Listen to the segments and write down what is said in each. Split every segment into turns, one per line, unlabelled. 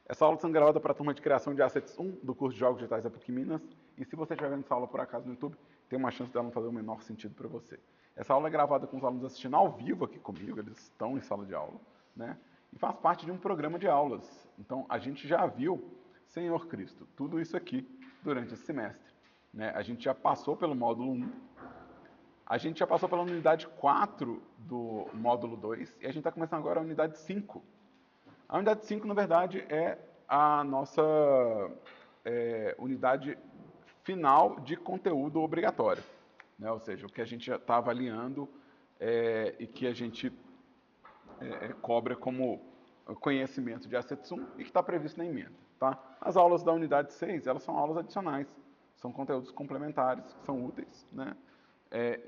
Essa aula está sendo gravada para a turma de criação de assets 1 do curso de Jogos Digitais da PUC Minas. E se você estiver vendo essa aula por acaso no YouTube, tem uma chance dela não fazer o menor sentido para você. Essa aula é gravada com os alunos assistindo ao vivo aqui comigo, eles estão em sala de aula, né? E faz parte de um programa de aulas. Então, a gente já viu, Senhor Cristo, tudo isso aqui durante esse semestre. Né? A gente já passou pelo módulo 1, a gente já passou pela unidade 4 do módulo 2 e a gente está começando agora a unidade 5. A unidade 5, na verdade, é a nossa unidade final de conteúdo obrigatório. Né? Ou seja, o que a gente já está avaliando e que a gente cobra como conhecimento de Assets 1 e que está previsto na emenda. Tá? As aulas da unidade 6, elas são aulas adicionais, são conteúdos complementares, que são úteis, né?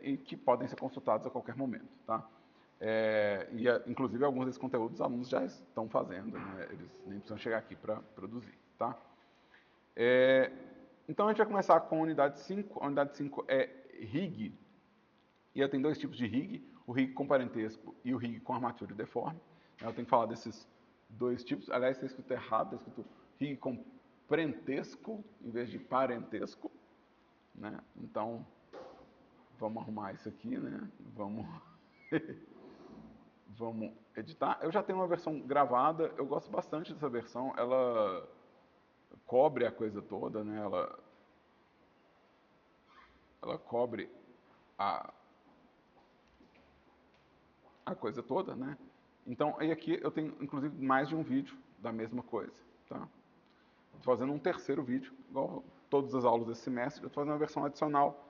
E que podem ser consultados a qualquer momento. Tá? Inclusive, alguns desses conteúdos os alunos já estão fazendo, né? Eles nem precisam chegar aqui para produzir. Tá? Então, a gente vai começar com a unidade 5. A unidade 5 é RIG, e ela tem dois tipos de RIG, o RIG com parentesco e o RIG com armatura deforme. Eu tenho que falar desses dois tipos. Aliás, está escrito errado, está escrito RIG com parentesco em vez de parentesco. Né? Então, vamos arrumar isso aqui, né? Vamos editar. Eu já tenho uma versão gravada, eu gosto bastante dessa versão, ela cobre a coisa toda, né? Ela cobre a coisa toda, né? Então, aí aqui eu tenho, inclusive, mais de um vídeo da mesma coisa, tá? Estou fazendo um terceiro vídeo, igual todas as aulas desse semestre, eu estou fazendo uma versão adicional,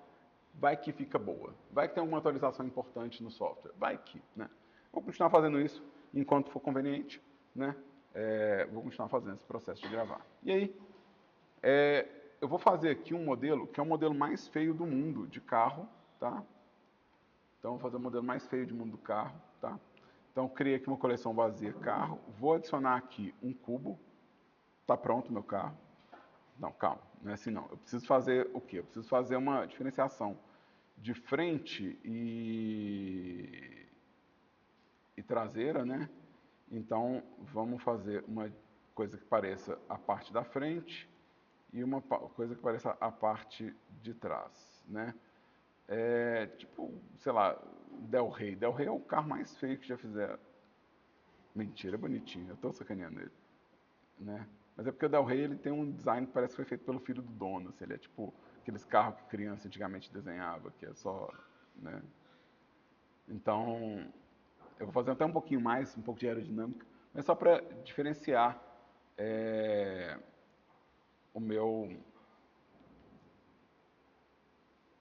vai que fica boa, vai que tem alguma atualização importante no software, vai que, né? Vou continuar fazendo isso enquanto for conveniente, né? Vou continuar fazendo esse processo de gravar. E aí, eu vou fazer aqui um modelo, que é o modelo mais feio do mundo de carro, tá? Então, vou fazer o modelo mais feio do mundo do carro, tá? Então, criei aqui uma coleção vazia carro, vou adicionar aqui um cubo, tá pronto o meu carro. Não, calma, não é assim não. Eu preciso fazer o quê? Eu preciso fazer uma diferenciação de frente e traseira, né? Então, vamos fazer uma coisa que pareça a parte da frente e uma coisa que pareça a parte de trás, né? Tipo, sei lá, Del Rey. Del Rey é o carro mais feio que já fizeram. Mentira, é bonitinho. Eu tô sacaneando ele, né? Mas é porque o Del Rey ele tem um design que parece que foi feito pelo filho do dono. Assim, ele é tipo aqueles carros que criança antigamente desenhava, que é só, né? Então, eu vou fazer até um pouquinho mais, um pouco de aerodinâmica, mas só para diferenciar o meu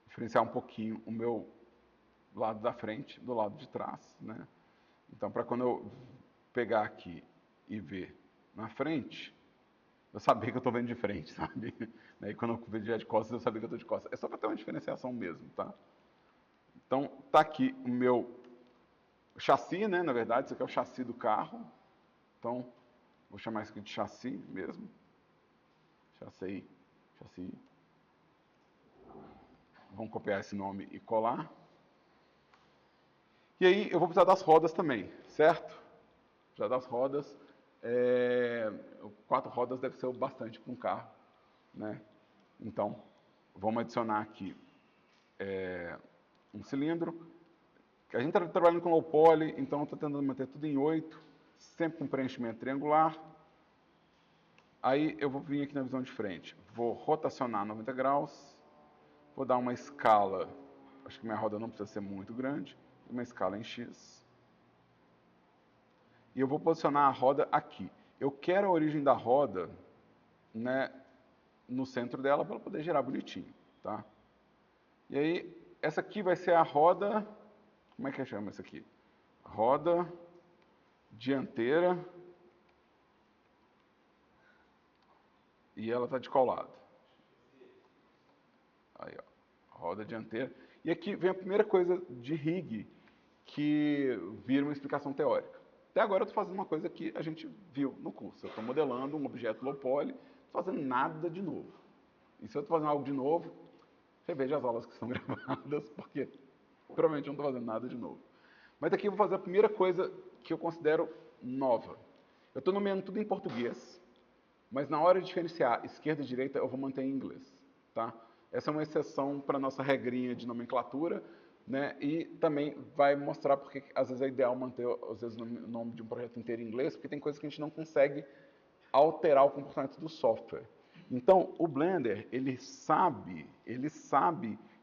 diferenciar um pouquinho o meu lado da frente do lado de trás, né? Então, para quando eu pegar aqui e ver na frente, eu saber que eu estou vendo de frente, sabe? E quando eu vejo de costas, eu saber que eu estou de costas. É só para ter uma diferenciação mesmo, tá? Então, tá aqui o meu chassi, né? Na verdade, isso aqui é o chassi do carro. Então, vou chamar isso aqui de chassi mesmo. Chassi. Chassi. Vamos copiar esse nome e colar. E aí eu vou precisar das rodas também, certo? Precisar das rodas. 4 rodas deve ser o bastante para um carro, né? Então, vamos adicionar aqui um cilindro. A gente está trabalhando com low poly, então estou tentando manter tudo em 8, sempre com preenchimento triangular. Aí eu vou vir aqui na visão de frente, vou rotacionar 90 graus, vou dar uma escala, acho que minha roda não precisa ser muito grande, uma escala em X. E eu vou posicionar a roda aqui. Eu quero a origem da roda, né, no centro dela para ela poder girar bonitinho, tá? E aí, essa aqui vai ser a roda, como é que chama essa aqui? Roda dianteira e ela está de qual lado? Aí, ó, roda dianteira. E aqui vem a primeira coisa de rig que vira uma explicação teórica. Até agora eu estou fazendo uma coisa que a gente viu no curso. Eu estou modelando um objeto low poly, não estou fazendo nada de novo. E se eu estou fazendo algo de novo, reveja as aulas que estão gravadas, porque provavelmente eu não estou fazendo nada de novo. Mas aqui eu vou fazer a primeira coisa que eu considero nova. Eu estou nomeando tudo em português, Mas na hora de diferenciar esquerda e direita, eu vou manter em inglês, tá? Essa é uma exceção para a nossa regrinha de nomenclatura, né? E também vai mostrar porque às vezes é ideal manter às vezes, o nome de um projeto inteiro em inglês, porque tem coisas que a gente não consegue alterar o comportamento do software. Então, o Blender, ele sabe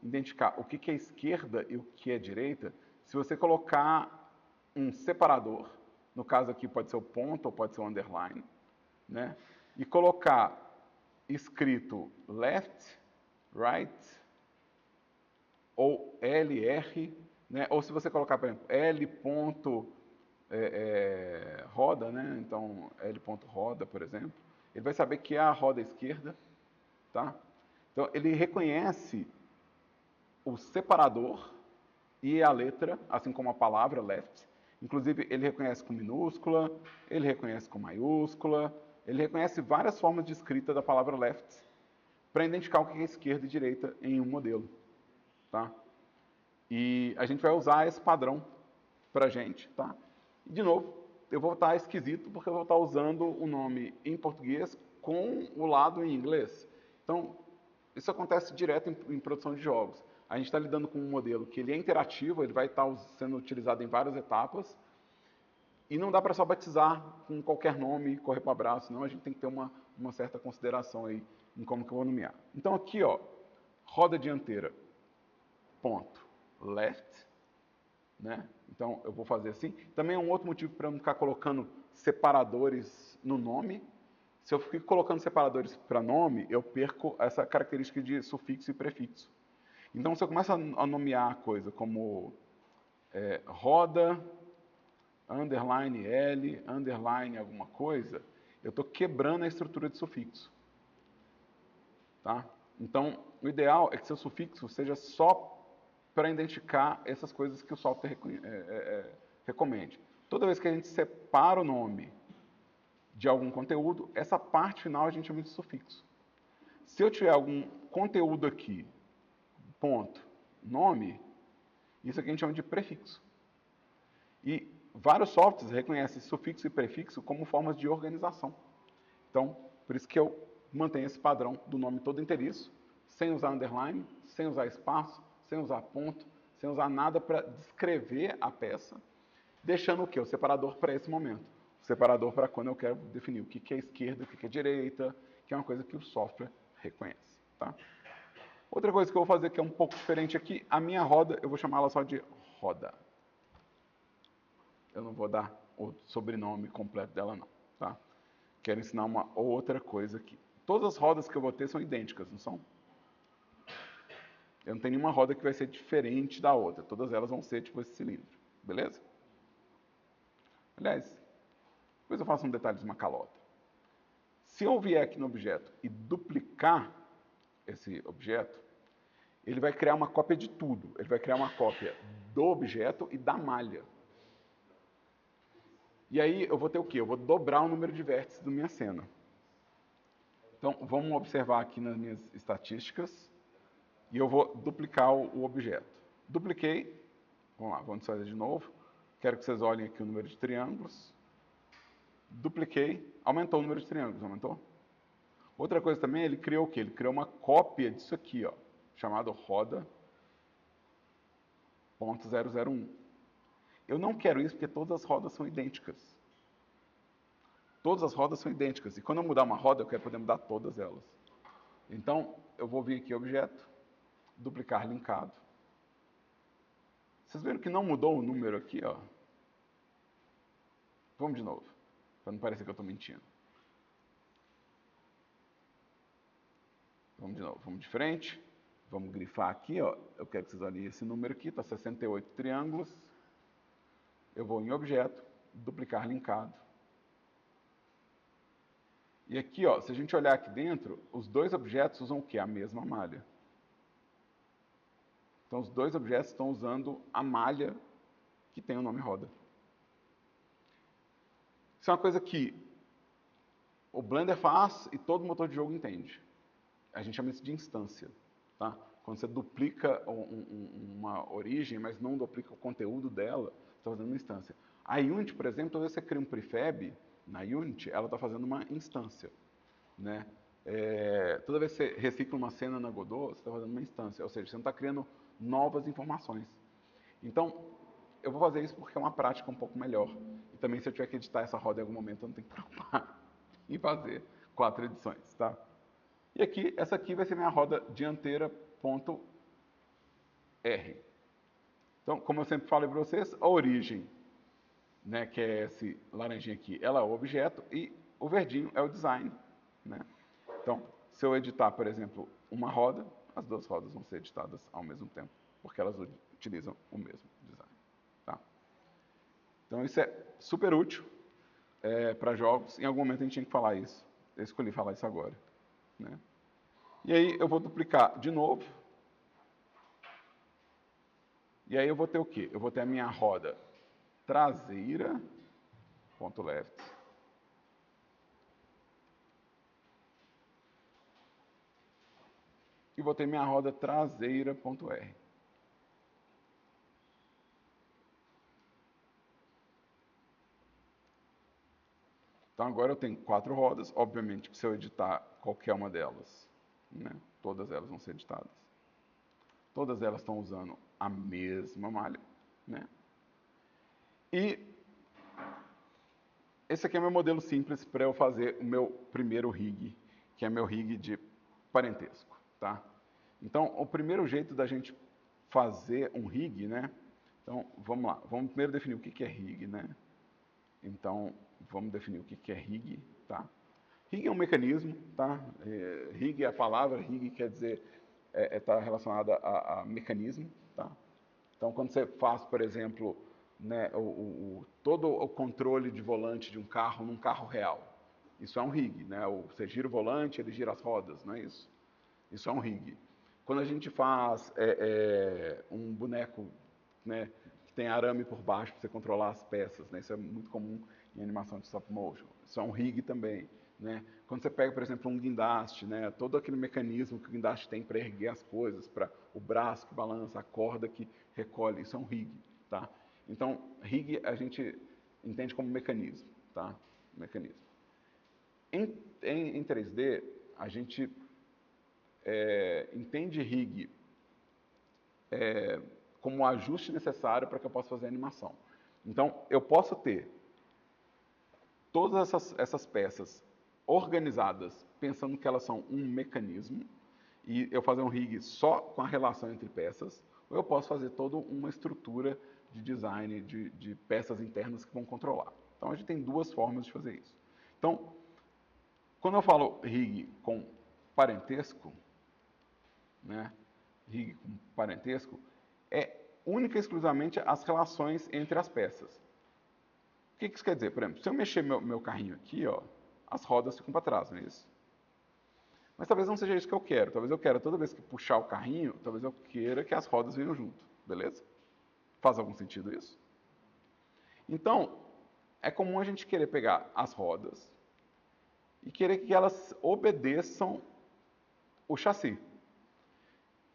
identificar o que é esquerda e o que é direita, se você colocar um separador, no caso aqui pode ser o ponto ou pode ser o underline, né? E colocar escrito left, right ou LR, né? Ou se você colocar, por exemplo, L ponto roda, né? Então L ponto roda, por exemplo, ele vai saber que é a roda esquerda, tá? Então ele reconhece o separador e a letra, assim como a palavra left. Inclusive, ele reconhece com minúscula, ele reconhece com maiúscula, ele reconhece várias formas de escrita da palavra left para identificar o que é esquerda e direita em um modelo. Tá? E a gente vai usar esse padrão para a gente. Tá? E, de novo, eu vou estar esquisito porque eu vou estar usando o nome em português com o lado em inglês. Então, isso acontece direto em produção de jogos. A gente está lidando com um modelo que ele é interativo, ele vai estar sendo utilizado em várias etapas, e não dá para só batizar com qualquer nome, correr para abraço, senão a gente tem que ter uma certa consideração aí em como que eu vou nomear. Então aqui, ó, roda dianteira, ponto, left, né? Então eu vou fazer assim. Também é um outro motivo para eu não ficar colocando separadores no nome. Se eu fico colocando separadores para nome, eu perco essa característica de sufixo e prefixo. Então, se eu começo a nomear a coisa como roda, underline L, underline alguma coisa, eu estou quebrando a estrutura de sufixo. Tá? Então, o ideal é que seu sufixo seja só para identificar essas coisas que o software recomende. Toda vez que a gente separa o nome de algum conteúdo, essa parte final a gente chama de sufixo. Se eu tiver algum conteúdo aqui, ponto, nome, isso aqui a gente chama de prefixo. E vários softwares reconhecem sufixo e prefixo como formas de organização. Então, por isso que eu mantenho esse padrão do nome todo inteiriço, sem usar underline, sem usar espaço, sem usar ponto, sem usar nada para descrever a peça, deixando o quê? O separador para esse momento. O separador para quando eu quero definir o que é esquerda, o que é direita, que é uma coisa que o software reconhece. Tá? Outra coisa que eu vou fazer que é um pouco diferente aqui, a minha roda, eu vou chamá-la só de roda. Eu não vou dar o sobrenome completo dela não, tá? Quero ensinar uma outra coisa aqui. Todas as rodas que eu vou ter são idênticas, não são? Eu não tenho nenhuma roda que vai ser diferente da outra. Todas elas vão ser tipo esse cilindro, beleza? Aliás, depois eu faço um detalhe de uma calota. Se eu vier aqui no objeto e duplicar esse objeto, ele vai criar uma cópia de tudo. Ele vai criar uma cópia do objeto e da malha. E aí eu vou ter o quê? Eu vou dobrar o número de vértices da minha cena. Então, vamos observar aqui nas minhas estatísticas. E eu vou duplicar o objeto. Dupliquei. Vamos lá, vamos fazer de novo. Quero que vocês olhem aqui o número de triângulos. Dupliquei. Aumentou o número de triângulos, aumentou? Outra coisa também, ele criou o quê? Ele criou uma cópia disso aqui, ó, chamado roda.001. Eu não quero isso porque todas as rodas são idênticas. Todas as rodas são idênticas. E quando eu mudar uma roda, eu quero poder mudar todas elas. Então, eu vou vir aqui, objeto, duplicar linkado. Vocês viram que não mudou o número aqui, ó? Vamos de novo, para não parecer que eu estou mentindo. Vamos de novo, vamos de frente. Vamos grifar aqui, ó. Eu quero que vocês olhem esse número aqui, está 68 triângulos. Eu vou em objeto, duplicar linkado. E aqui, ó, se a gente olhar aqui dentro, os dois objetos usam o quê? A mesma malha. Então, os dois objetos estão usando a malha que tem o nome roda. Isso é uma coisa que o Blender faz e todo motor de jogo entende. A gente chama isso de instância. Tá? Quando você duplica uma origem, mas não duplica o conteúdo dela, você está fazendo uma instância. A Unity, por exemplo, toda vez que você cria um prefab, na Unity, ela está fazendo uma instância. né? Toda vez que você recicla uma cena na Godot, você está fazendo uma instância, ou seja, você não está criando novas informações. Então, eu vou fazer isso porque é uma prática um pouco melhor. E também, se eu tiver que editar essa roda em algum momento, eu não tenho que preocupar em fazer 4 edições, tá? E aqui, essa aqui vai ser minha roda dianteira ponto R. Então, como eu sempre falei para vocês, a origem, né, que é esse laranjinha aqui, ela é o objeto e o verdinho é o design, né? Então, se eu editar, por exemplo, uma roda, as duas rodas vão ser editadas ao mesmo tempo, porque elas utilizam o mesmo design, tá? Então, isso é super útil para jogos. Em algum momento a gente tinha que falar isso. Eu escolhi falar isso agora, né? E aí eu vou duplicar de novo. E aí eu vou ter o quê? Eu vou ter a minha roda traseira, ponto left. E vou ter minha roda traseira, ponto R. Então agora eu tenho 4 rodas. Obviamente que se eu editar qualquer uma delas, né, todas elas vão ser editadas. Todas elas estão usando a mesma malha, né? E esse aqui é meu modelo simples para eu fazer o meu primeiro rig, que é meu rig de parentesco, tá? Então, o primeiro jeito da gente fazer um rig, né? Então, vamos lá. Vamos primeiro definir o que é rig, né? Então, vamos definir o que é rig, tá? Rig é um mecanismo, tá? Rig é a palavra, rig quer dizer, está relacionada a mecanismo, tá? Então, quando você faz, por exemplo, né, todo o controle de volante de um carro num carro real, isso é um rig, né? Você gira o volante, ele gira as rodas, não é isso? Isso é um rig. Quando a gente faz um boneco, né, que tem arame por baixo para você controlar as peças, né? Isso é muito comum em animação de stop motion. Isso é um rig também, né? Quando você pega, por exemplo, um guindaste, né, todo aquele mecanismo que o guindaste tem para erguer as coisas, para o braço que balança, a corda que recolhe, isso é um rig, tá? Então, rig a gente entende como mecanismo, tá? Mecanismo. Em 3D, a gente entende rig como um ajuste necessário para que eu possa fazer a animação. Então, eu posso ter todas essas peças organizadas, pensando que elas são um mecanismo, e eu fazer um rig só com a relação entre peças, ou eu posso fazer toda uma estrutura de design de peças internas que vão controlar. Então, a gente tem 2 formas de fazer isso. Então, quando eu falo rig com parentesco, né, rig com parentesco, é única e exclusivamente as relações entre as peças. O que isso quer dizer? Por exemplo, se eu mexer meu carrinho aqui, ó, as rodas ficam para trás, não é isso? Mas talvez não seja isso que eu quero. Talvez eu quero, toda vez que puxar o carrinho, talvez eu queira que as rodas venham junto. Beleza? Faz algum sentido isso? Então, é comum a gente querer pegar as rodas e querer que elas obedeçam o chassi.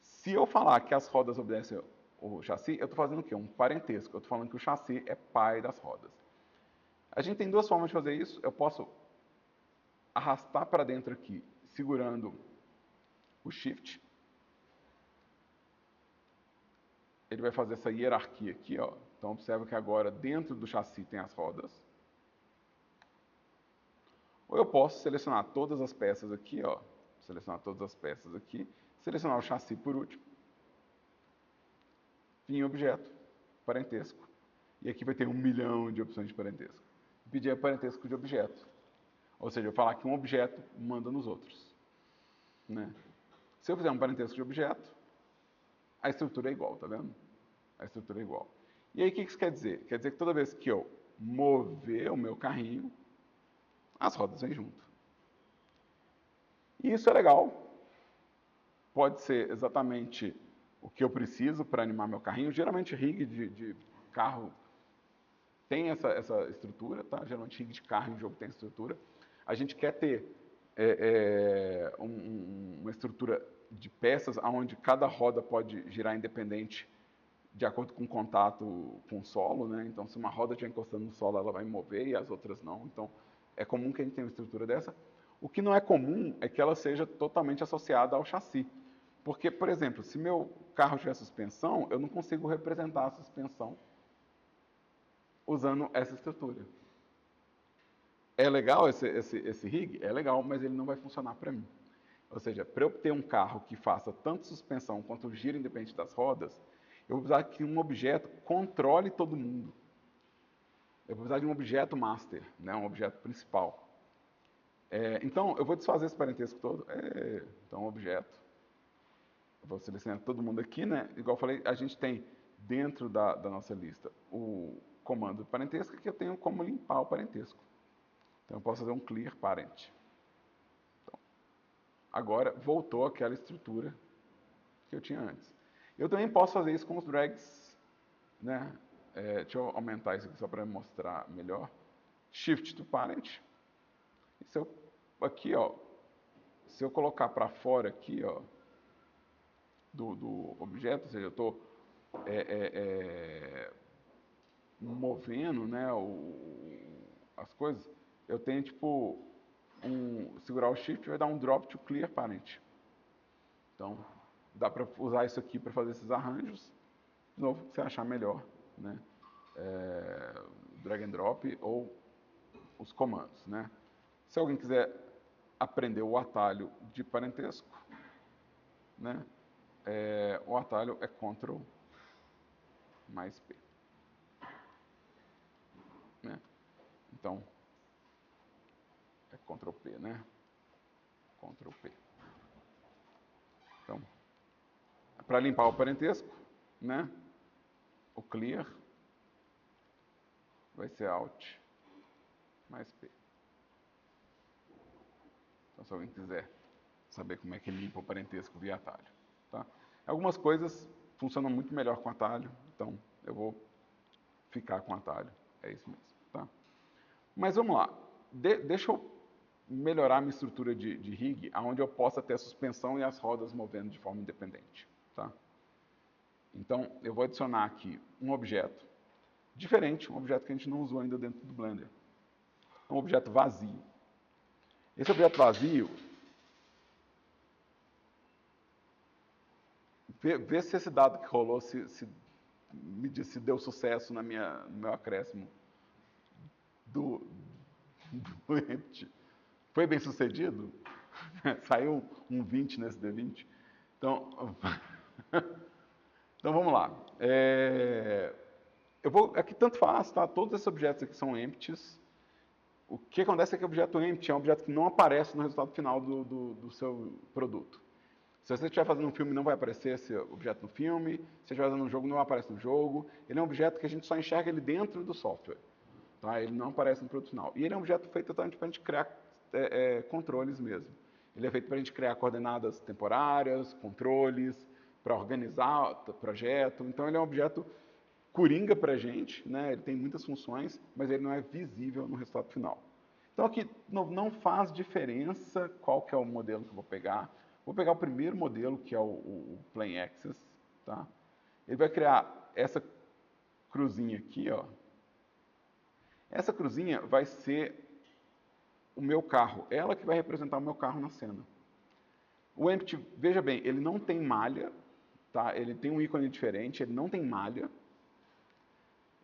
Se eu falar que as rodas obedecem o chassi, eu estou fazendo o quê? Um parentesco. Eu estou falando que o chassi é pai das rodas. A gente tem 2 formas de fazer isso. Eu posso arrastar para dentro aqui, segurando o Shift. Ele vai fazer essa hierarquia aqui, ó. Então observa que agora dentro do chassi tem as rodas. Ou eu posso selecionar todas as peças aqui, ó. Selecionar todas as peças aqui. Selecionar o chassi por último. Vir em objeto, parentesco. E aqui vai ter 1 milhão de opções de parentesco. Pedir parentesco de objeto. Ou seja, eu falar que um objeto manda nos outros. Né? Se eu fizer um parentesco de objeto, a estrutura é igual, tá vendo? A estrutura é igual. E aí o que isso quer dizer? Quer dizer que toda vez que eu mover o meu carrinho, as rodas vêm junto. E isso é legal. Pode ser exatamente o que eu preciso para animar meu carrinho. Geralmente rig de carro tem essa estrutura, tá? Geralmente rig de carro em jogo tem estrutura. A gente quer ter uma estrutura de peças onde cada roda pode girar independente de acordo com o contato com o solo, né? Então, se uma roda estiver encostando no solo, ela vai mover e as outras não. Então, é comum que a gente tenha uma estrutura dessa. O que não é comum é que ela seja totalmente associada ao chassi. Porque, por exemplo, se meu carro tiver suspensão, eu não consigo representar a suspensão usando essa estrutura. É legal esse rig? É legal, mas ele não vai funcionar para mim. Ou seja, para eu ter um carro que faça tanto suspensão quanto giro independente das rodas, eu vou precisar que um objeto controle todo mundo. Eu vou precisar de um objeto master, né, um objeto principal. Então, eu vou desfazer esse parentesco todo. Então, objeto. Eu vou selecionar todo mundo aqui, né? Igual eu falei, a gente tem dentro da nossa lista o comando de parentesco, que eu tenho como limpar o parentesco. Então, eu posso fazer um clear parent. Então, agora, voltou aquela estrutura que eu tinha antes. Eu também posso fazer isso com os drags, né? Deixa eu aumentar isso aqui só para mostrar melhor. Shift to parent. E se eu, aqui, ó, se eu colocar para fora aqui, ó, do objeto, ou seja, eu estou movendo, né, as coisas, eu tenho tipo segurar o Shift vai dar um drop to clear parent. Então, dá para usar isso aqui para fazer esses arranjos. De novo, que você achar melhor, né? Drag and drop ou os comandos, né? Se alguém quiser aprender o atalho de parentesco, né? O atalho é Ctrl mais P. Né? Então, é Ctrl P, né? Ctrl P. Então, para limpar o parentesco, né? O clear vai ser Alt mais P. Então, se alguém quiser saber como é que limpa o parentesco via atalho. Tá? Algumas coisas funcionam muito melhor com atalho, então eu vou ficar com atalho. É isso mesmo. Tá? Mas vamos lá. Deixa eu melhorar a minha estrutura de rig, onde eu possa ter a suspensão e as rodas movendo de forma independente. Tá? Então, eu vou adicionar aqui um objeto diferente, um objeto que a gente não usou ainda dentro do Blender. Um objeto vazio. Esse objeto vazio, vê se esse dado que rolou me diz se deu sucesso no meu acréscimo do empty. Foi bem sucedido? Saiu um 20 nesse D20. Então, então vamos lá. Aqui tanto faz, tá? Todos esses objetos aqui são empties. O que acontece é que o objeto empty é um objeto que não aparece no resultado final do seu produto. Se você estiver fazendo um filme, não vai aparecer esse objeto no filme. Se você estiver fazendo um jogo, não aparece no jogo. Ele é um objeto que a gente só enxerga ele dentro do software. Tá? Ele não aparece no produto final. E ele é um objeto feito exatamente para a gente criar controles mesmo. Ele é feito para a gente criar coordenadas temporárias, controles, para organizar o projeto. Então, ele é um objeto coringa para a gente, né? Ele tem muitas funções, mas ele não é visível no resultado final. Então, aqui não faz diferença qual que é o modelo que eu vou pegar. Vou pegar o primeiro modelo, que é o Plane Axis. Tá? Ele vai criar essa cruzinha aqui, ó. Essa cruzinha vai ser o meu carro, ela que vai representar o meu carro na cena. O empty, veja bem, ele não tem malha, tá? Ele tem um ícone diferente, ele não tem malha,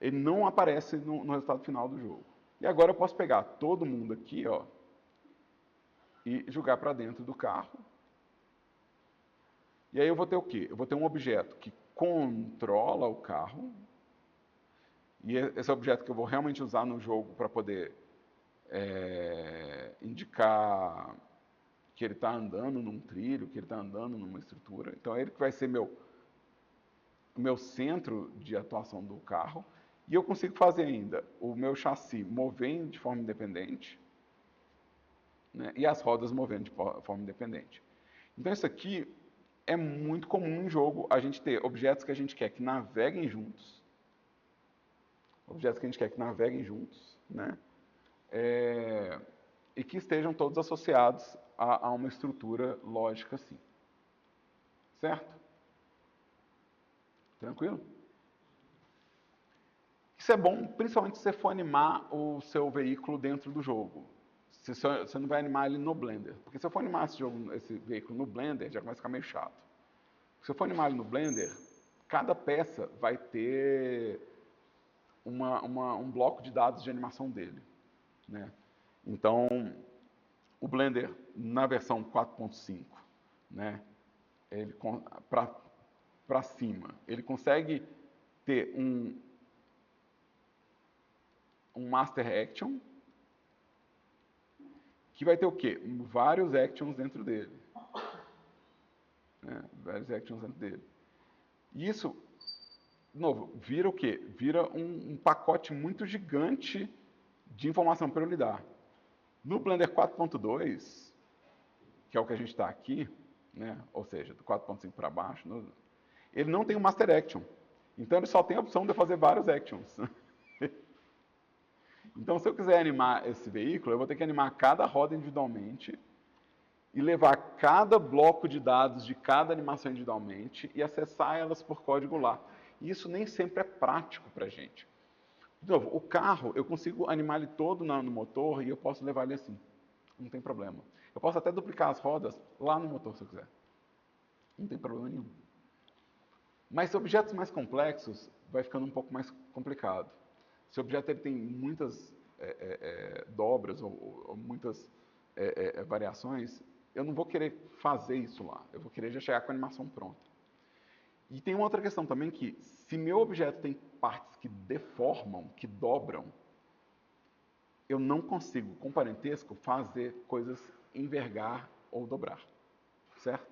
ele não aparece no resultado final do jogo. E agora eu posso pegar todo mundo aqui, ó, e jogar para dentro do carro. E aí eu vou ter o quê? Eu vou ter um objeto que controla o carro, e esse objeto que eu vou realmente usar no jogo para poder indicar que ele está andando num trilho, que ele está andando numa estrutura. Então, é ele que vai ser meu centro de atuação do carro. E eu consigo fazer ainda o meu chassi movendo de forma independente, né, e as rodas movendo de forma independente. Então, isso aqui é muito comum em jogo, a gente ter objetos que a gente quer que naveguem juntos. Objetos que a gente quer que naveguem juntos, né? E que estejam todos associados a uma estrutura lógica assim. Certo? Tranquilo? Isso é bom, principalmente se você for animar o seu veículo dentro do jogo. Você não vai animar ele no Blender. Porque se eu for animar esse veículo no Blender, já começa a ficar meio chato. Se eu for animar ele no Blender, cada peça vai ter um bloco de dados de animação dele, né? Então, o Blender, na versão 4.5, né, para cima, ele consegue ter um Master Action, que vai ter o quê? Vários actions dentro dele. Né? Vários actions dentro dele. E isso, de novo, vira o quê? Vira um pacote muito gigante de informação para eu lidar. No Blender 4.2, que é o que a gente está aqui, né? Ou seja, do 4.5 para baixo, ele não tem um Master Action. Então ele só tem a opção de eu fazer vários actions. Então, se eu quiser animar esse veículo, eu vou ter que animar cada roda individualmente e levar cada bloco de dados de cada animação individualmente e acessar elas por código lá. E isso nem sempre é prático para a gente. De novo, o carro, eu consigo animar ele todo no motor e eu posso levar ele assim. Não tem problema. Eu posso até duplicar as rodas lá no motor, se eu quiser. Não tem problema nenhum. Mas objetos mais complexos vai ficando um pouco mais complicado. Se o objeto ele tem muitas dobras ou muitas variações, eu não vou querer fazer isso lá. Eu vou querer já chegar com a animação pronta. E tem uma outra questão também que, se meu objeto tem partes que deformam, que dobram, eu não consigo, com parentesco, fazer coisas envergar ou dobrar. Certo?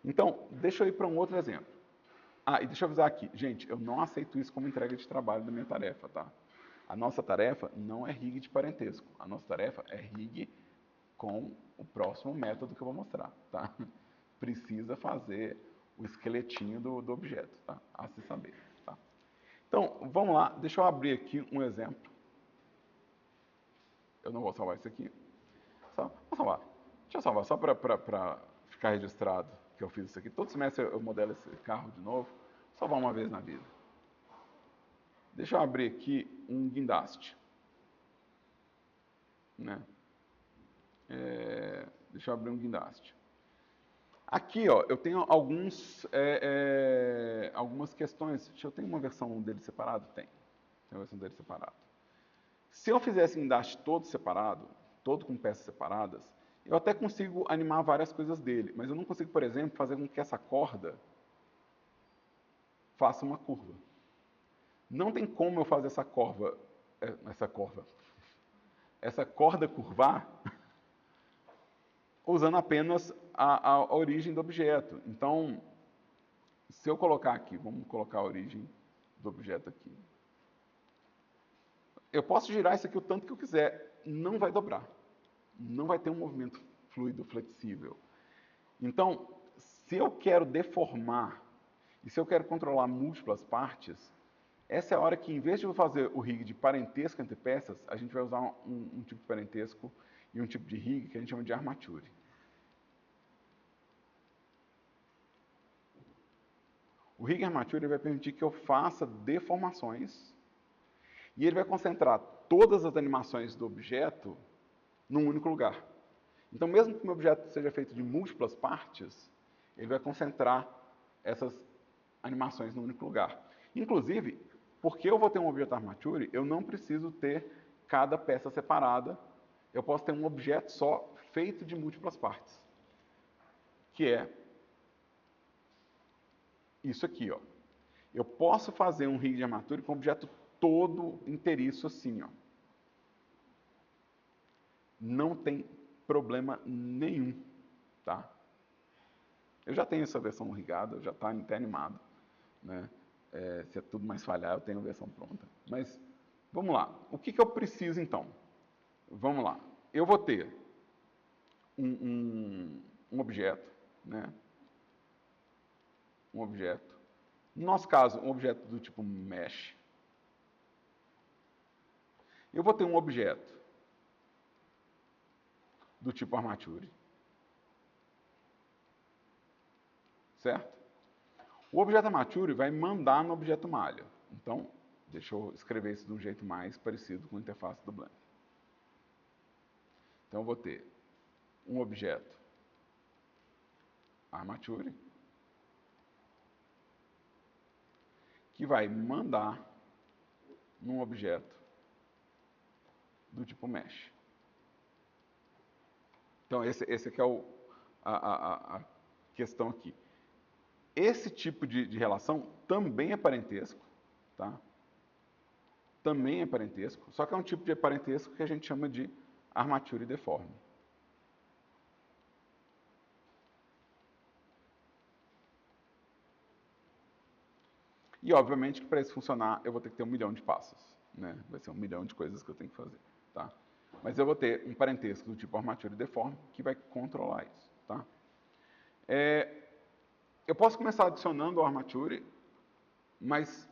Então, deixa eu ir para um outro exemplo. Ah, e deixa eu avisar aqui, gente, eu não aceito isso como entrega de trabalho da minha tarefa, tá? A nossa tarefa não é rig de parentesco. A nossa tarefa é rig com o próximo método que eu vou mostrar, tá? Precisa fazer o esqueletinho do objeto, tá? A se saber, tá? Então, vamos lá, deixa eu abrir aqui um exemplo. Eu não vou salvar isso aqui. Vou salvar. Deixa eu salvar, só para ficar registrado que eu fiz isso aqui. Todo semestre eu modelo esse carro de novo. Vou salvar uma vez na vida. Deixa eu abrir aqui um guindaste. Né? Deixa eu abrir um guindaste. Aqui, ó, eu tenho algumas questões. Deixa eu ter uma versão dele separado? Tem uma versão dele separado. Se eu fizesse guindaste todo separado, todo com peças separadas, eu até consigo animar várias coisas dele, mas eu não consigo, por exemplo, fazer com que essa corda faça uma curva. Não tem como eu fazer essa corda curvar usando apenas a origem do objeto. Então, se eu colocar aqui, vamos colocar a origem do objeto aqui. Eu posso girar isso aqui o tanto que eu quiser, não vai dobrar. Não vai ter um movimento fluido, flexível. Então, se eu quero deformar e se eu quero controlar múltiplas partes, essa é a hora que, em vez de eu fazer o rig de parentesco entre peças, a gente vai usar um tipo de parentesco e um tipo de rig que a gente chama de armature. O rig armature vai permitir que eu faça deformações e ele vai concentrar todas as animações do objeto num único lugar. Então, mesmo que o meu objeto seja feito de múltiplas partes, ele vai concentrar essas animações num único lugar. Inclusive, porque eu vou ter um objeto armature, eu não preciso ter cada peça separada. Eu posso ter um objeto só feito de múltiplas partes, que é isso aqui, ó. Eu posso fazer um rig de armature com o objeto todo inteiriço assim, ó. Não tem problema nenhum, tá? Eu já tenho essa versão rigada, já está até animado, né? Se é tudo mais falhar, eu tenho a versão pronta. Mas, vamos lá. O que eu preciso, então? Vamos lá. Eu vou ter um objeto, né? Um objeto. No nosso caso, um objeto do tipo mesh. Eu vou ter um objeto do tipo armature. Certo? O objeto armature vai mandar no objeto malha. Então, deixa eu escrever isso de um jeito mais parecido com a interface do Blender. Então, eu vou ter um objeto armature que vai mandar num objeto do tipo mesh. Então, esse aqui é a questão aqui. Esse tipo de relação também é parentesco, tá? Também é parentesco, só que é um tipo de parentesco que a gente chama de armature deforme. E, obviamente, que para isso funcionar, eu vou ter que ter 1 milhão de passos, né? Vai ser 1 milhão de coisas que eu tenho que fazer, tá? Mas eu vou ter um parentesco do tipo armature deforme que vai controlar isso, tá? Eu posso começar adicionando o armature, mas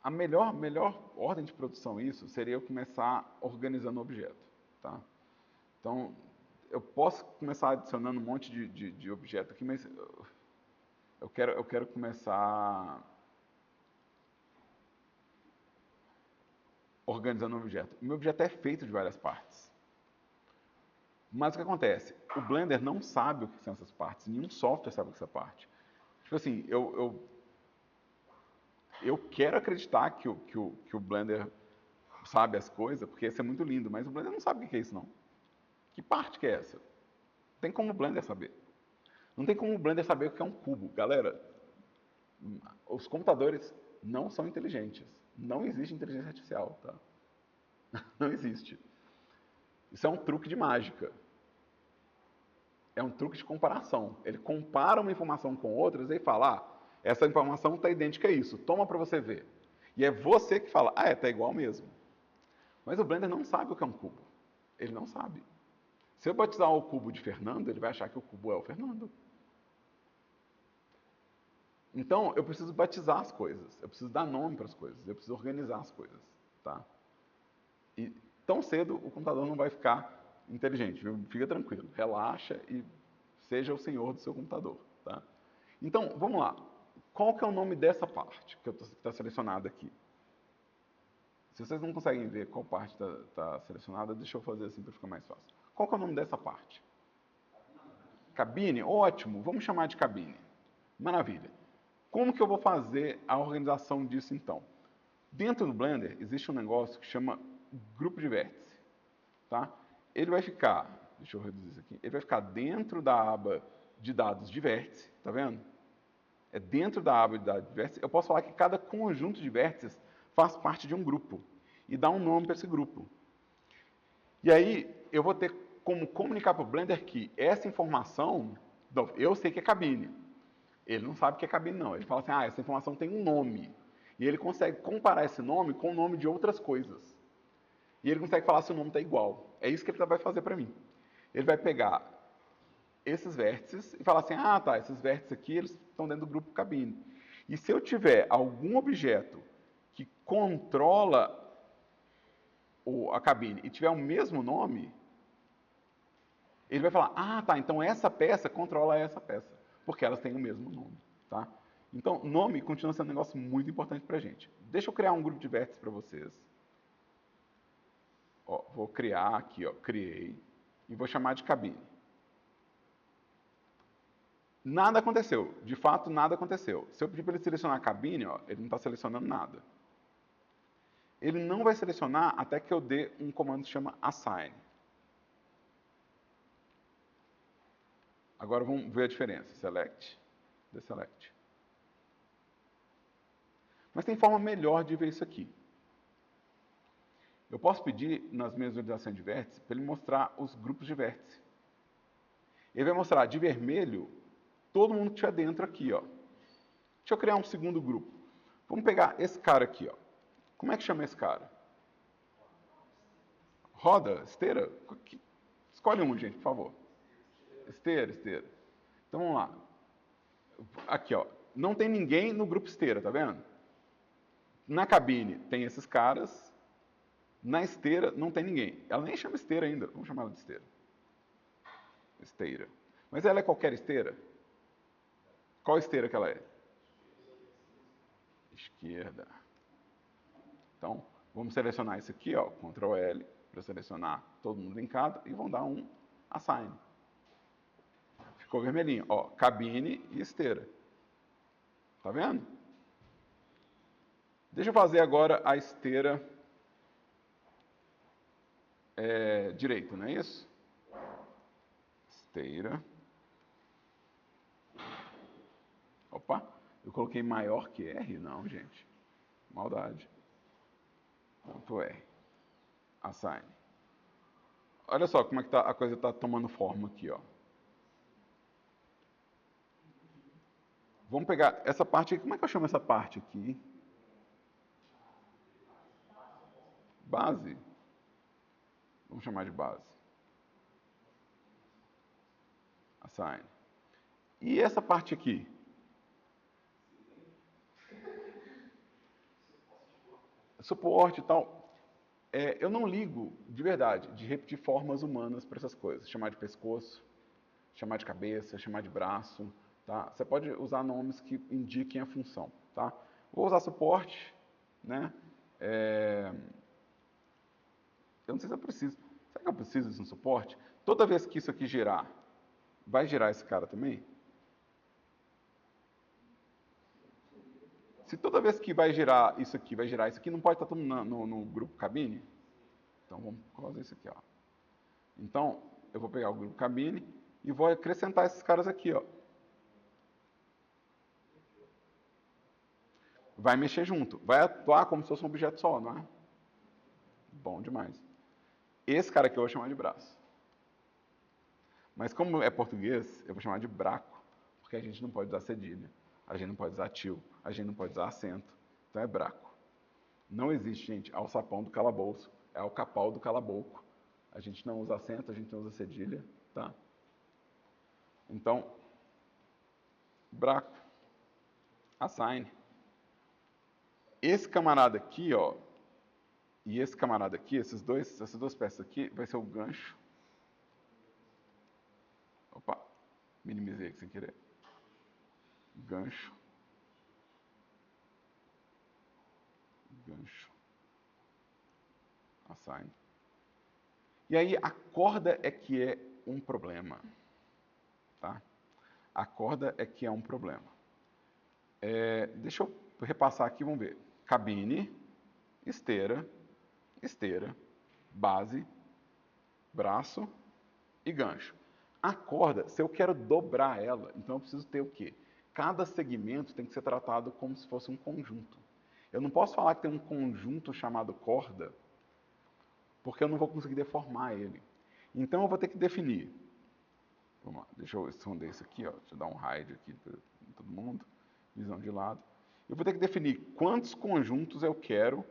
a melhor ordem de produção isso seria eu começar organizando o objeto, tá? Então, eu posso começar adicionando um monte de objeto aqui, mas eu quero começar organizando o objeto. O meu objeto é feito de várias partes. Mas o que acontece? O Blender não sabe o que são essas partes, nenhum software sabe o que é essa parte. Tipo assim, eu quero acreditar que o Blender sabe as coisas, porque isso é muito lindo, mas o Blender não sabe o que é isso, não. Que parte que é essa? Não tem como o Blender saber. Não tem como o Blender saber o que é um cubo. Galera, os computadores não são inteligentes. Não existe inteligência artificial, tá? Não existe. Isso é um truque de mágica. É um truque de comparação. Ele compara uma informação com outras e fala, essa informação está idêntica a isso, toma para você ver. E é você que fala, está igual mesmo. Mas o Blender não sabe o que é um cubo. Ele não sabe. Se eu batizar o cubo de Fernando, ele vai achar que o cubo é o Fernando. Então, eu preciso batizar as coisas, eu preciso dar nome para as coisas, eu preciso organizar as coisas, tá? E tão cedo o computador não vai ficar inteligente, viu? Fica tranquilo, relaxa e seja o senhor do seu computador, tá? Então, vamos lá. Qual que é o nome dessa parte que está selecionada aqui? Se vocês não conseguem ver qual parte está selecionada, deixa eu fazer assim para ficar mais fácil. Qual que é o nome dessa parte? Cabine? Ótimo, vamos chamar de cabine. Maravilha. Como que eu vou fazer a organização disso então? Dentro do Blender existe um negócio que chama grupo de vértice, tá? Ele vai ficar, deixa eu reduzir isso aqui, ele vai ficar dentro da aba de dados de vértice, tá vendo? É dentro da aba de dados de vértice. Eu posso falar que cada conjunto de vértices faz parte de um grupo e dar um nome para esse grupo. E aí eu vou ter como comunicar para o Blender que essa informação, eu sei que é cabine. Ele não sabe o que é cabine, não. Ele fala assim, essa informação tem um nome. E ele consegue comparar esse nome com o nome de outras coisas. E ele consegue falar se o nome está igual. É isso que ele vai fazer para mim. Ele vai pegar esses vértices e falar assim, esses vértices aqui eles estão dentro do grupo cabine. E se eu tiver algum objeto que controla a cabine e tiver o mesmo nome, ele vai falar, então essa peça controla essa peça, porque elas têm o mesmo nome, tá? Então, nome continua sendo um negócio muito importante pra gente. Deixa eu criar um grupo de vértices para vocês. Vou criar aqui, criei, e vou chamar de cabine. Nada aconteceu, de fato nada aconteceu. Se eu pedir para ele selecionar a cabine, ele não está selecionando nada. Ele não vai selecionar até que eu dê um comando que chama assign. Agora vamos ver a diferença. Select, deselect. Mas tem forma melhor de ver isso aqui. Eu posso pedir, nas minhas visualizações de vértice, para ele mostrar os grupos de vértice. Ele vai mostrar de vermelho todo mundo que estiver dentro aqui. Deixa eu criar um segundo grupo. Vamos pegar esse cara aqui. Como é que chama esse cara? Roda? Esteira? Escolhe um, gente, por favor. Esteira, esteira. Então vamos lá. Aqui, não tem ninguém no grupo esteira, tá vendo? Na cabine tem esses caras. Na esteira não tem ninguém. Ela nem chama esteira ainda. Vamos chamar ela de esteira. Esteira. Mas ela é qualquer esteira? Qual esteira que ela é? Esquerda. Então, vamos selecionar isso aqui, ó, Ctrl L, para selecionar todo mundo linkado, e vão dar um assign. Ficou vermelhinho, ó, cabine e esteira. Tá vendo? Deixa eu fazer agora a esteira direito, não é isso? Esteira. Opa, eu coloquei maior que R? Não, gente. Maldade. Ponto R. Assign. Olha só como é que a coisa está tomando forma aqui, ó. Vamos pegar essa parte aqui. Como é que eu chamo essa parte aqui? Base. Vamos chamar de base. Assign. E essa parte aqui? Suporte e tal. Eu não ligo, de verdade, de repetir formas humanas para essas coisas. Chamar de pescoço, chamar de cabeça, chamar de braço. Tá? Você pode usar nomes que indiquem a função. Tá? Vou usar suporte, né? Eu não sei se eu preciso. Será que eu preciso disso no suporte? Toda vez que isso aqui girar, vai girar esse cara também? Se toda vez que vai girar isso aqui, não pode estar tudo no grupo cabine? Então vamos fazer isso aqui, ó. Então, eu vou pegar o grupo cabine e vou acrescentar esses caras aqui, ó. Vai mexer junto. Vai atuar como se fosse um objeto só, não é? Bom demais. Esse cara aqui eu vou chamar de braço. Mas como é português, eu vou chamar de braco, porque a gente não pode usar cedilha, a gente não pode usar tio, a gente não pode usar acento. Então é braco. Não existe, gente, alçapão do calabouço, é alcapau do calabouco. A gente não usa acento, a gente não usa cedilha, tá? Então, braco, assign. Esse camarada aqui, ó, e esse camarada aqui, essas duas peças aqui, vai ser o gancho. Opa, minimizei aqui sem querer. Gancho. Gancho. Assign. E aí a corda é que é um problema. Tá? A corda é que é um problema. Deixa eu repassar aqui, vamos ver. Cabine, esteira, esteira, base, braço e gancho. A corda, se eu quero dobrar ela, então eu preciso ter o quê? Cada segmento tem que ser tratado como se fosse um conjunto. Eu não posso falar que tem um conjunto chamado corda, porque eu não vou conseguir deformar ele. Então eu vou ter que definir. Vamos lá, deixa eu esconder isso aqui, ó. Deixa eu dar um hide aqui para todo mundo. Visão de lado. Eu vou ter que definir quantos conjuntos eu quero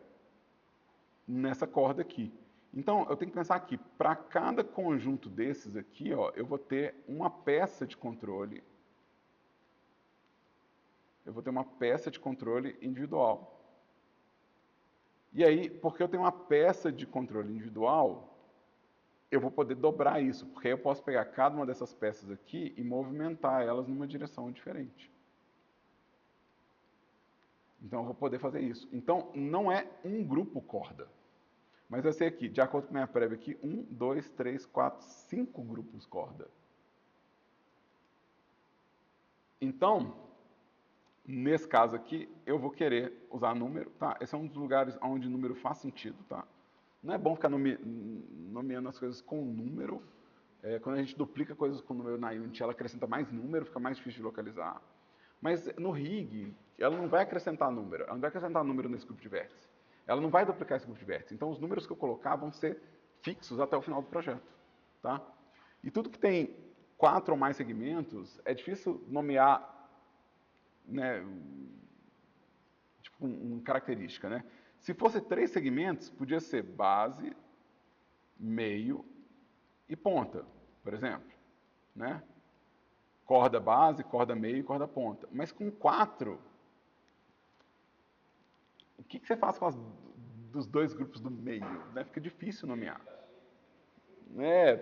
nessa corda aqui. Então, eu tenho que pensar aqui, para cada conjunto desses aqui, ó, eu vou ter uma peça de controle. Eu vou ter uma peça de controle individual. E aí, porque eu tenho uma peça de controle individual, eu vou poder dobrar isso, porque aí eu posso pegar cada uma dessas peças aqui e movimentar elas numa direção diferente. Então, eu vou poder fazer isso. Então, não é um grupo corda. Mas eu sei aqui, de acordo com a minha prévia aqui, 1, 2, 3, 4, 5 grupos corda. Então, nesse caso aqui, eu vou querer usar número, tá? Esse é um dos lugares onde número faz sentido, tá? Não é bom ficar nomeando as coisas com número. Quando a gente duplica coisas com número na Unity, ela acrescenta mais número, fica mais difícil de localizar. Mas no rig, ela não vai acrescentar número. Ela não vai acrescentar número nesse grupo de vértices. Ela não vai duplicar esse grupo de vértices. Então, os números que eu colocar vão ser fixos até o final do projeto. Tá? E tudo que tem 4 ou mais segmentos, é difícil nomear, né, tipo, uma característica. Né? Se fosse 3 segmentos, podia ser base, meio e ponta, por exemplo. Né? Corda base, corda meio e corda ponta. Mas com 4, o que você faz com dos 2 grupos do meio? Né? Fica difícil nomear.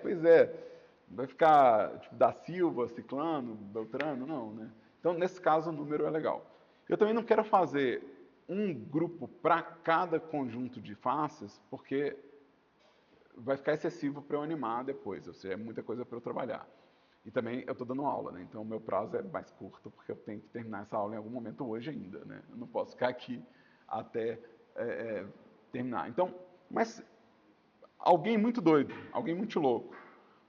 Pois é. Vai ficar tipo, da Silva, Ciclano, Beltrano? Não, né? Então, nesse caso, o número é legal. Eu também não quero fazer um grupo para cada conjunto de faces, porque vai ficar excessivo para eu animar depois, ou seja, é muita coisa para eu trabalhar. E também eu estou dando aula, né? Então o meu prazo é mais curto, porque eu tenho que terminar essa aula em algum momento hoje ainda, né? Eu não posso ficar aqui até terminar. Então, mas alguém muito doido, alguém muito louco,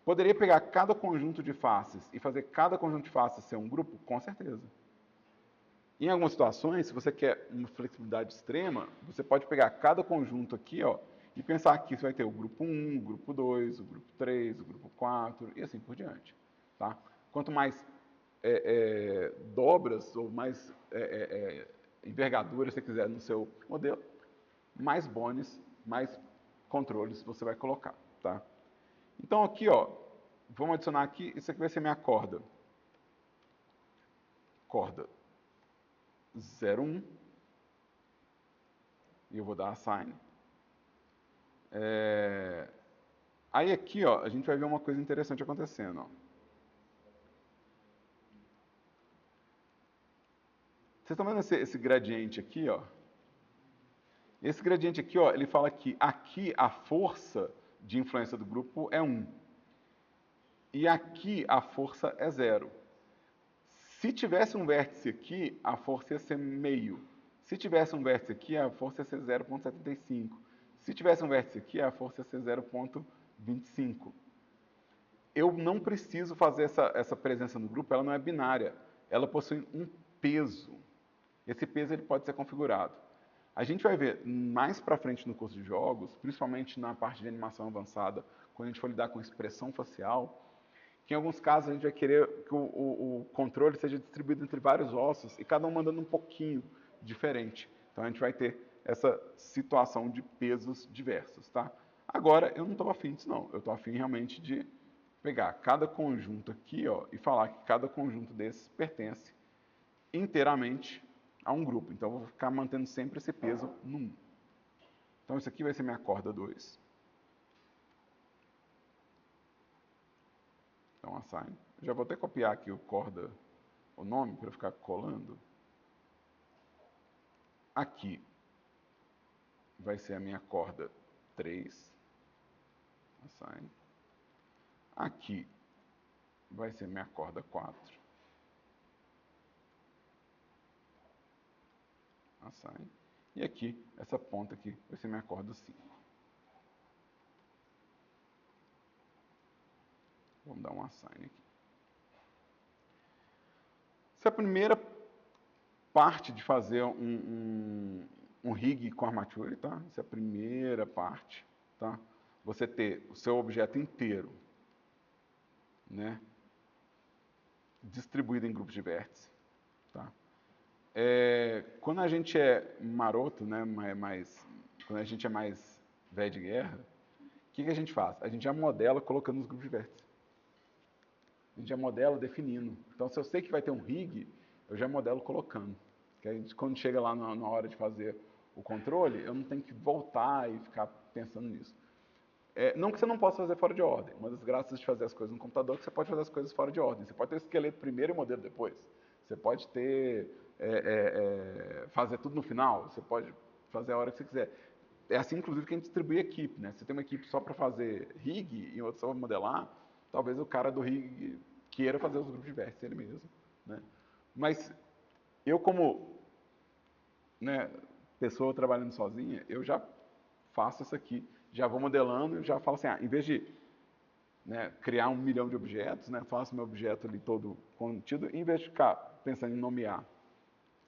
poderia pegar cada conjunto de faces e fazer cada conjunto de faces ser um grupo? Com certeza. Em algumas situações, se você quer uma flexibilidade extrema, você pode pegar cada conjunto aqui, ó, e pensar que você vai ter o grupo 1, o grupo 2, o grupo 3, o grupo 4 e assim por diante. Tá? Quanto mais dobras ou mais envergadura você quiser no seu modelo, mais bones, mais controles você vai colocar. Tá? Então aqui, ó, vamos adicionar aqui, isso aqui vai ser minha corda. Corda 01 e eu vou dar assign. Aí aqui, ó, a gente vai ver uma coisa interessante acontecendo. Ó. Vocês estão vendo esse gradiente aqui, ó? Esse gradiente aqui, ó, ele fala que aqui a força de influência do grupo é 1. E aqui a força é 0. Se tivesse um vértice aqui, a força ia ser meio. Se tivesse um vértice aqui, a força ia ser 0,75. Se tivesse um vértice aqui, a força ia ser 0,25. Eu não preciso fazer essa presença no grupo, ela não é binária. Ela possui um peso. Esse peso ele pode ser configurado. A gente vai ver mais para frente no curso de jogos, principalmente na parte de animação avançada, quando a gente for lidar com expressão facial, que em alguns casos a gente vai querer que o controle seja distribuído entre vários ossos e cada um mandando um pouquinho diferente. Então a gente vai ter essa situação de pesos diversos, tá? Agora, eu não estou afim disso não, eu estou afim realmente de pegar cada conjunto aqui, ó, e falar que cada conjunto desses pertence inteiramente a um grupo. Então eu vou ficar mantendo sempre esse peso no 1. Então isso aqui vai ser minha corda 2. Então assign. Já vou até copiar aqui o nome para ficar colando. Aqui vai ser a minha corda 3. Assign. Aqui vai ser minha corda 4. Assign. E aqui, essa ponta aqui, vai ser minha corda 5. Vamos dar um assign aqui. Essa é a primeira parte de fazer um rig com armature, tá? Essa é a primeira parte, tá? Você ter o seu objeto inteiro, né? Distribuído em grupos de vértice, tá? Quando a gente é maroto, né? Quando a gente é mais velho de guerra, o que a gente faz? A gente já modela colocando os grupos de vértice. A gente já modela definindo. Então, se eu sei que vai ter um rig, eu já modelo colocando. Que a gente, quando chega lá na hora de fazer o controle, eu não tenho que voltar e ficar pensando nisso. Não que você não possa fazer fora de ordem. Uma das graças de fazer as coisas no computador é que você pode fazer as coisas fora de ordem. Você pode ter o esqueleto primeiro e o modelo depois. Você pode ter fazer tudo no final. Você pode fazer a hora que você quiser. É assim, inclusive, que a gente distribui a equipe. Né? Você tem uma equipe só para fazer rig e outra só para modelar. Talvez o cara do rig queira fazer os grupos de vértice ele mesmo. Né? Mas eu, como né, pessoa trabalhando sozinha, eu já faço isso aqui, já vou modelando e já falo assim, em vez de criar 1 milhão de objetos, faço meu objeto ali todo contido, em vez de ficar pensando em nomear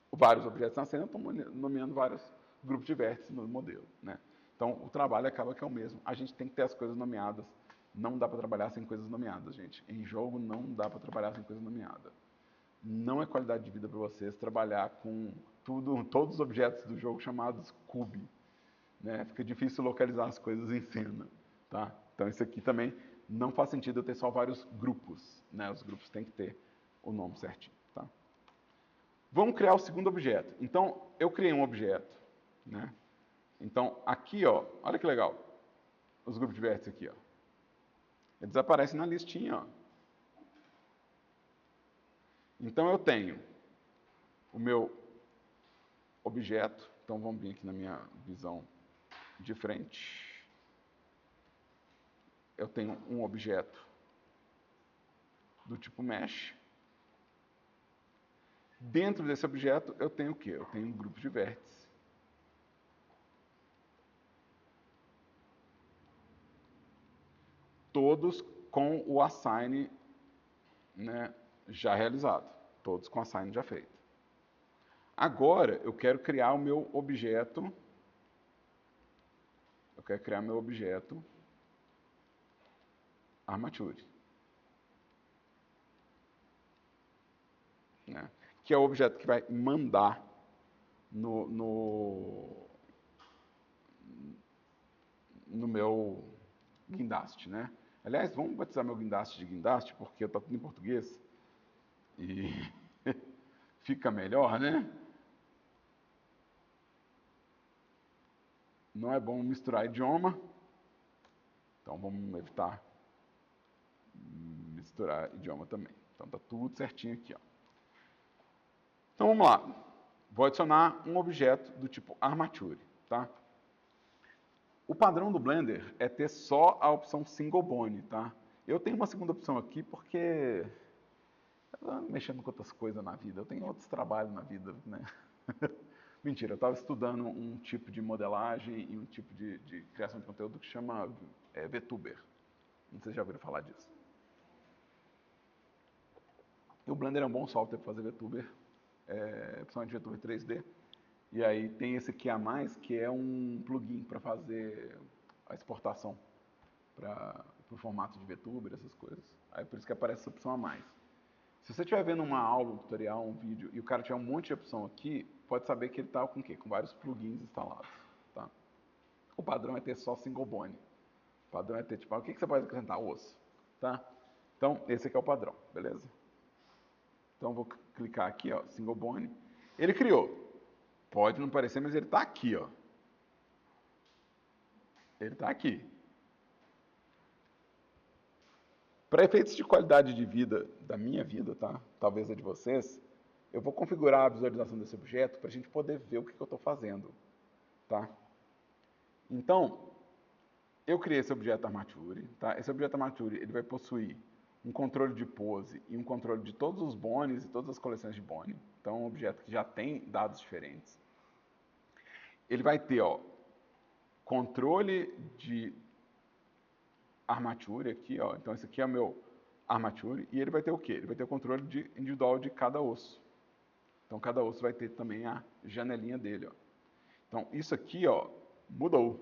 vários objetos na cena, eu estou nomeando vários grupos de vértices no modelo. Né? Então, o trabalho acaba que é o mesmo. A gente tem que ter as coisas nomeadas. Não dá para trabalhar sem coisas nomeadas, gente. Em jogo, não dá para trabalhar sem coisas nomeadas. Não é qualidade de vida para vocês trabalhar com todos os objetos do jogo chamados cube. Né? Fica difícil localizar as coisas em cena. Tá? Então, isso aqui também não faz sentido eu ter só vários grupos. Né? Os grupos têm que ter o nome certinho. Tá? Vamos criar o segundo objeto. Então, eu criei um objeto. Né? Então, aqui, ó, olha que legal. Os grupos de vértices aqui. Ó. Eles aparecem na listinha. Ó. Então, eu tenho o meu objeto Então vamos vir aqui na minha visão de frente. Eu tenho um objeto do tipo mesh. Dentro desse objeto eu tenho o quê? Eu tenho um grupo de vértices. Todos com o assign, né, já realizado. Todos com assign já feito. Agora eu quero criar o meu objeto. Eu quero criar meu objeto armature. Né? Que é o objeto que vai mandar no meu guindaste, né? Aliás, vamos batizar meu guindaste de guindaste, porque está tudo em português. E fica melhor, né? Não é bom misturar idioma. Então vamos evitar misturar idioma também. Então tá tudo certinho aqui, ó. Então vamos lá. Vou adicionar um objeto do tipo armature, tá? O padrão do Blender é ter só a opção single bone, tá? Eu tenho uma segunda opção aqui porque eu ando mexendo com outras coisas na vida, eu tenho outros trabalhos na vida, né? Mentira, eu estava estudando um tipo de modelagem e um tipo de criação de conteúdo que chama VTuber. Não sei se já ouviram falar disso. E o Blender é um bom software para fazer VTuber, principalmente VTuber 3D. E aí tem esse aqui a mais, que é um plugin para fazer a exportação para o formato de VTuber, essas coisas. Aí por isso que aparece essa opção a mais. Se você estiver vendo uma aula, um tutorial, um vídeo, e o cara tiver um monte de opção aqui, pode saber que ele está com o quê? Com vários plugins instalados. Tá? O padrão é ter só single bone. O padrão é ter, tipo, o que você pode acrescentar? Osso. Tá? Então, esse aqui é o padrão, beleza? Então, vou clicar aqui, ó, single bone. Ele criou. Pode não parecer, mas ele está aqui, ó. Ele está aqui. Para efeitos de qualidade de vida da minha vida, tá? Talvez a de vocês, eu vou configurar a visualização desse objeto para a gente poder ver o que eu estou fazendo, tá? Então, eu criei esse objeto armature, tá? Esse objeto armature ele vai possuir um controle de pose e um controle de todos os bones e todas as coleções de bone. Então, é um objeto que já tem dados diferentes. Ele vai ter, ó, controle de armature aqui, ó. Então esse aqui é o meu armature e ele vai ter o quê? Ele vai ter o controle individual de cada osso. Então cada osso vai ter também a janelinha dele, ó. Então isso aqui, ó, mudou.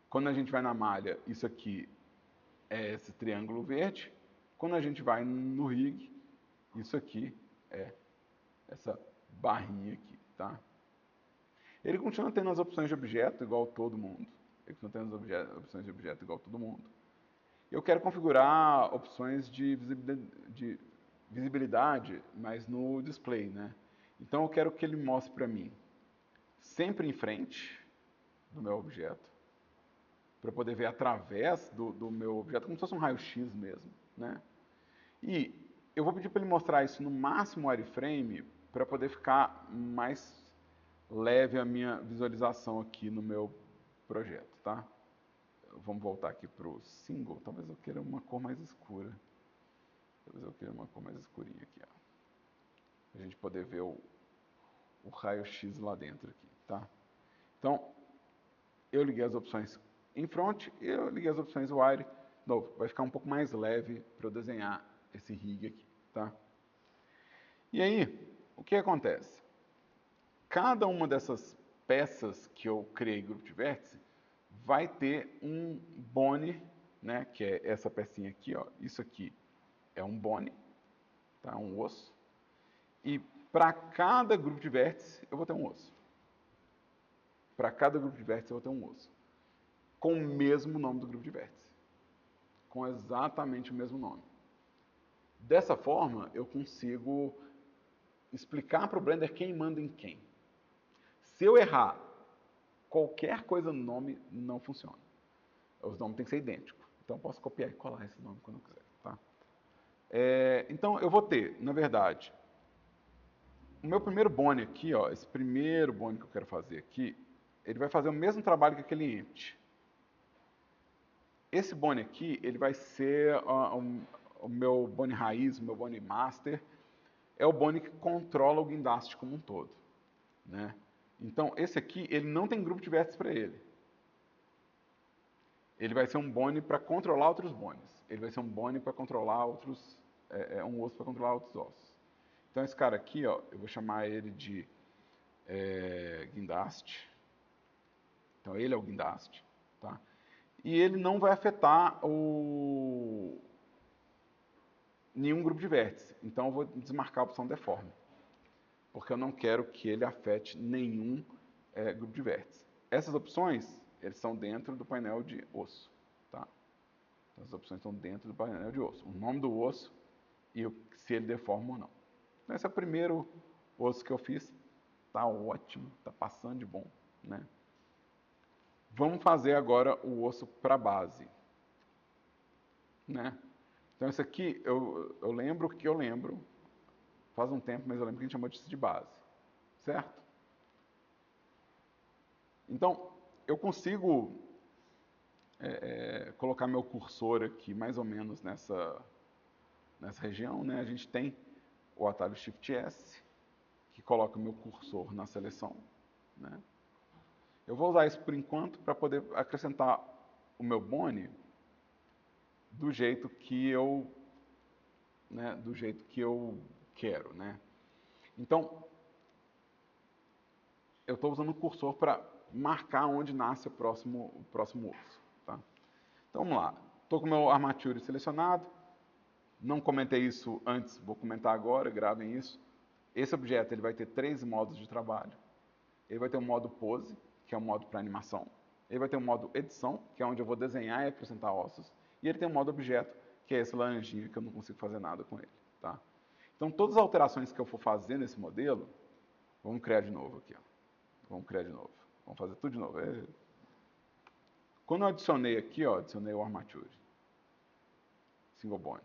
Quando a gente vai na malha, isso aqui é esse triângulo verde. Quando a gente vai no rig, isso aqui é essa barrinha aqui, tá? Ele continua tendo as opções de objeto igual todo mundo. Ele continua tendo as opções de objeto igual todo mundo. Eu quero configurar opções de visibilidade, mas no display, né? Então eu quero que ele mostre para mim sempre em frente do meu objeto, para eu poder ver através do meu objeto, como se fosse um raio-x mesmo, né? E eu vou pedir para ele mostrar isso no máximo wireframe, para poder ficar mais leve a minha visualização aqui no meu projeto, tá? Vamos voltar aqui para o single. Talvez eu queira uma cor mais escura. Talvez eu queira uma cor mais escurinha aqui, ó. Pra gente poder ver o raio-x lá dentro aqui, tá? Então, eu liguei as opções em front e eu liguei as opções wire. De novo, vai ficar um pouco mais leve para eu desenhar esse rig aqui, tá? E aí, o que acontece? Cada uma dessas peças que eu criei grupo de vértice vai ter um bone, né, que é essa pecinha aqui, ó. Isso aqui é um bone, tá? Um osso. E para cada grupo de vértice eu vou ter um osso. Para cada grupo de vértice eu vou ter um osso. Com o mesmo nome do grupo de vértice. Com exatamente o mesmo nome. Dessa forma eu consigo explicar para o Blender quem manda em quem. Se eu errar qualquer coisa no nome, não funciona. Os nomes têm que ser idênticos. Então eu posso copiar e colar esse nome quando eu quiser, tá? Então eu vou ter, na verdade, O meu primeiro bone aqui, ó, esse primeiro bone que eu quero fazer aqui, ele vai fazer o mesmo trabalho que aquele int. Esse bone aqui, ele vai ser o meu bone raiz, o meu bone master, é o bone que controla o guindaste como um todo, né? Então, esse aqui, ele não tem grupo de vértices para ele. Ele vai ser um bone para controlar outros bones. Ele vai ser um bone para controlar outros, um osso para controlar outros ossos. Então, esse cara aqui, ó, eu vou chamar ele de guindaste. Então, ele é o guindaste, tá? E ele não vai afetar nenhum grupo de vértice. Então, eu vou desmarcar a opção deforme, porque eu não quero que ele afete nenhum grupo de vértice. Essas opções, eles estão dentro do painel de osso, tá? Então, as opções estão dentro do painel de osso. O nome do osso e se ele deforma ou não. Então, esse é o primeiro osso que eu fiz. Tá ótimo, tá passando de bom, né? Vamos fazer agora o osso para base, né? Então, esse aqui, eu lembro que eu lembro, faz um tempo, mas eu lembro que a gente chamou disso de base, certo? Então, eu consigo colocar meu cursor aqui mais ou menos nessa região, né? A gente tem o atalho Shift S, que coloca o meu cursor na seleção, né? Eu vou usar isso por enquanto para poder acrescentar o meu bone do jeito que eu, né, do jeito que eu quero, né? Então, eu estou usando o cursor para marcar onde nasce o próximo osso, tá? Então, vamos lá. Estou com o meu armature selecionado. Não comentei isso antes, vou comentar agora, gravem isso. Esse objeto ele vai ter 3 modos de trabalho. Ele vai ter um modo pose, que é um modo para animação. Ele vai ter um modo edição, que é onde eu vou desenhar e acrescentar ossos. E ele tem um modo objeto, que é esse laranjinha que eu não consigo fazer nada com ele, tá? Então, todas as alterações que eu for fazer nesse modelo, vamos criar de novo aqui, ó. Vamos criar de novo. Vamos fazer tudo de novo. Quando eu adicionei aqui, ó, adicionei o armature, single bone,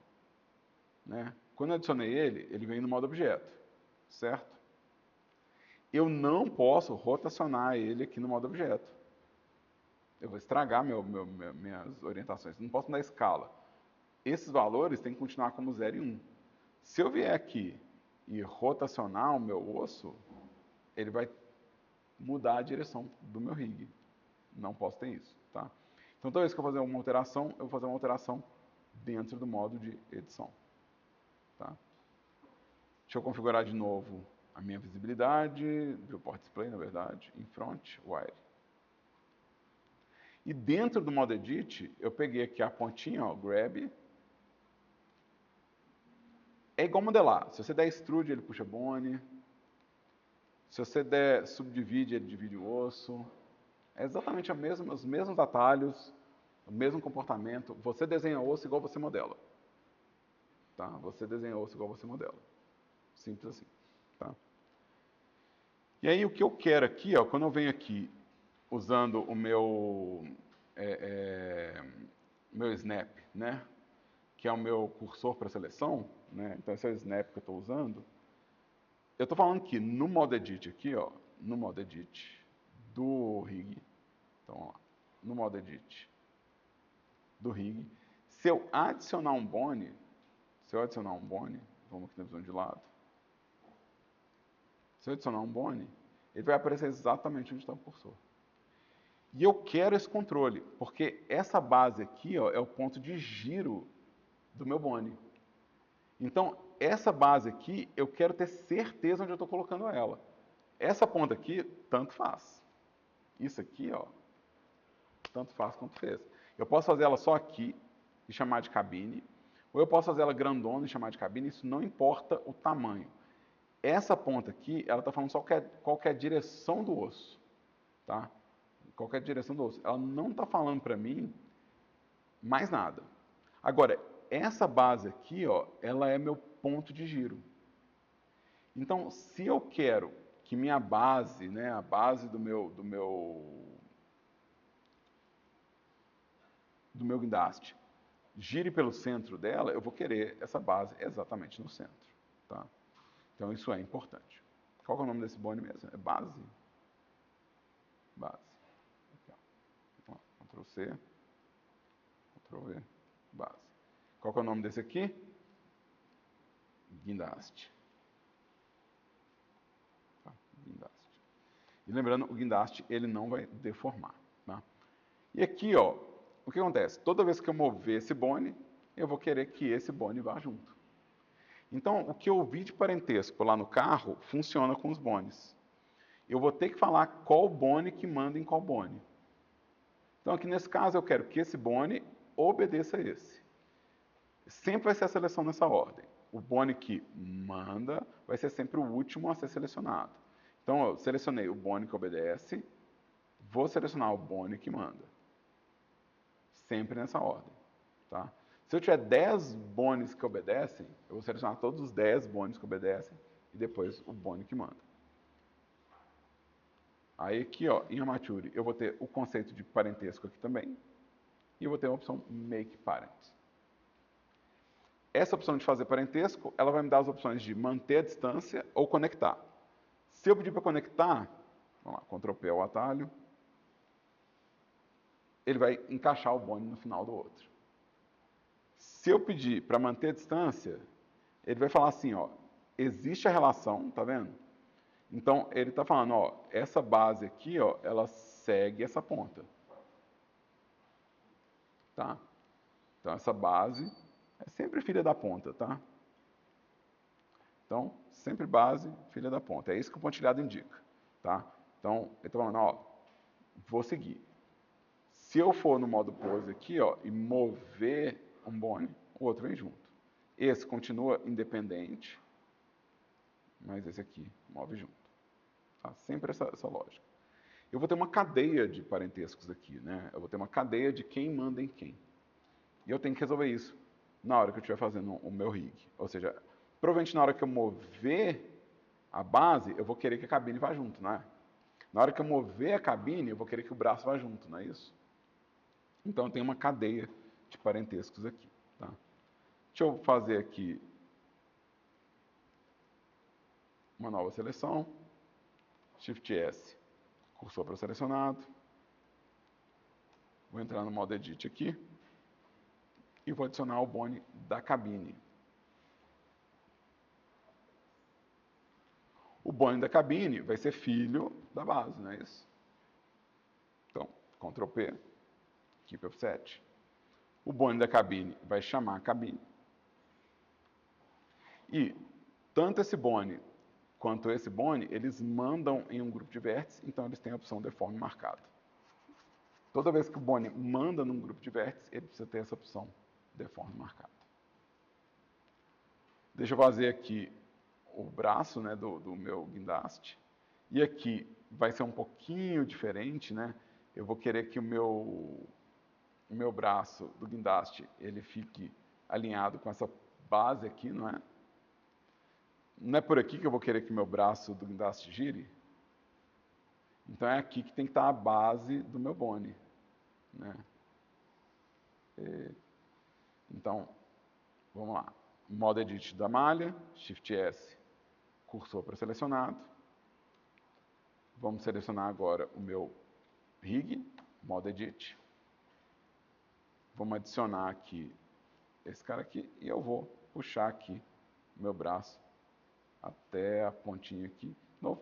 né? Quando eu adicionei ele vem no modo objeto, certo? Eu não posso rotacionar ele aqui no modo objeto. Eu vou estragar minhas orientações. Não posso mudar a escala. Esses valores têm que continuar como 0 e 1. Se eu vier aqui e rotacionar o meu osso, ele vai mudar a direção do meu rig. Não posso ter isso, tá? Então, toda vez que eu fazer uma alteração, eu vou fazer uma alteração dentro do modo de edição, tá? Deixa eu configurar de novo a minha visibilidade, viewport display, na verdade, in front, wide. E dentro do modo edit, eu peguei aqui a pontinha, ó, grab. É igual modelar. Se você der extrude, ele puxa bone. Se você der subdivide, ele divide o osso. É exatamente os mesmos atalhos, o mesmo comportamento. Você desenha osso igual você modela. Tá? Você desenha osso igual você modela. Simples assim. Tá? E aí o que eu quero aqui, ó, quando eu venho aqui usando o meu snap, né? Que é o meu cursor para seleção, né? Então esse é o snap que eu estou usando. Eu estou falando que no modo edit aqui, ó, no modo edit do rig, então ó, no modo edit do rig, se eu adicionar um bone, vamos aqui na visão de lado. Se eu adicionar um bone, ele vai aparecer exatamente onde está o cursor. E eu quero esse controle, porque essa base aqui, ó, é o ponto de giro do meu bone. Então, essa base aqui, eu quero ter certeza onde eu estou colocando ela. Essa ponta aqui, tanto faz. Isso aqui, ó, tanto faz quanto fez. Eu posso fazer ela só aqui e chamar de cabine, ou eu posso fazer ela grandona e chamar de cabine, isso não importa o tamanho. Essa ponta aqui, ela está falando só qual que é a direção do osso, tá? Qual que é a direção do osso. Ela não está falando para mim mais nada. Agora, essa base aqui, ó, ela é meu ponto de giro. Então, se eu quero que minha base, né, a base do meu guindaste, gire pelo centro dela, eu vou querer essa base exatamente no centro, tá? Então, isso é importante. Qual que é o nome desse bone mesmo? É base? Base. Aqui, ó. Então, Ctrl C, Ctrl V, base. Qual que é o nome desse aqui? Guindaste. Tá? Guindaste. E lembrando, o guindaste ele não vai deformar. Tá? E aqui, ó, o que acontece? Toda vez que eu mover esse bone, eu vou querer que esse bone vá junto. Então, o que eu vi de parentesco lá no carro funciona com os bones. Eu vou ter que falar qual bone que manda em qual bone. Então, aqui nesse caso, eu quero que esse bone obedeça a esse. Sempre vai ser a seleção nessa ordem. O bone que manda vai ser sempre o último a ser selecionado. Então, eu selecionei o bone que obedece, vou selecionar o bone que manda. Sempre nessa ordem. Tá? Se eu tiver 10 bones que obedecem, eu vou selecionar todos os 10 bones que obedecem e depois o bone que manda. Aí aqui, ó, em Armature, eu vou ter o conceito de parentesco aqui também. E eu vou ter a opção Make Parent. Essa opção de fazer parentesco, ela vai me dar as opções de manter a distância ou conectar. Se eu pedir para conectar, vamos lá, Ctrl P é o atalho, ele vai encaixar o bone no final do outro. Se eu pedir para manter a distância, ele vai falar assim, ó, existe a relação, tá vendo? Então, ele está falando, ó, essa base aqui, ó, ela segue essa ponta. Tá? Então, essa base é sempre filha da ponta, tá? Então, sempre base, filha da ponta. É isso que o pontilhado indica, tá? Então, ele está falando, ó, vou seguir. Se eu for no modo pose aqui, ó, e mover um bone, o outro vem junto. Esse continua independente, mas esse aqui move junto. Tá? Sempre essa lógica. Eu vou ter uma cadeia de parentescos aqui, né? Eu vou ter uma cadeia de quem manda em quem. E eu tenho que resolver isso na hora que eu estiver fazendo o meu rig. Ou seja, provavelmente na hora que eu mover a base, eu vou querer que a cabine vá junto, não é? Na hora que eu mover a cabine, eu vou querer que o braço vá junto, não é isso? Então, tem uma cadeia de parentescos aqui. Tá? Deixa eu fazer aqui uma nova seleção. Shift S, cursor para selecionado. Vou entrar no modo Edit aqui. E vou adicionar o bone da cabine. O bone da cabine vai ser filho da base, não é isso? Então, Ctrl P, Keep Offset. O bone da cabine vai chamar a cabine. E tanto esse bone quanto esse bone, eles mandam em um grupo de vértices, então eles têm a opção Deforme marcado. Toda vez que o bone manda num grupo de vértices, ele precisa ter essa opção Deforme marcado. Deixa eu fazer aqui o braço, né, do meu guindaste. E aqui vai ser um pouquinho diferente, né? Eu vou querer que o meu braço do guindaste ele fique alinhado com essa base aqui, não é? Não é por aqui que eu vou querer que o meu braço do guindaste gire? Então é aqui que tem que estar a base do meu bone, né? Então, vamos lá. Modo Edit da malha, Shift S, cursor para selecionado. Vamos selecionar agora o meu rig, modo Edit. Vamos adicionar aqui esse cara aqui e eu vou puxar aqui o meu braço até a pontinha aqui. De novo,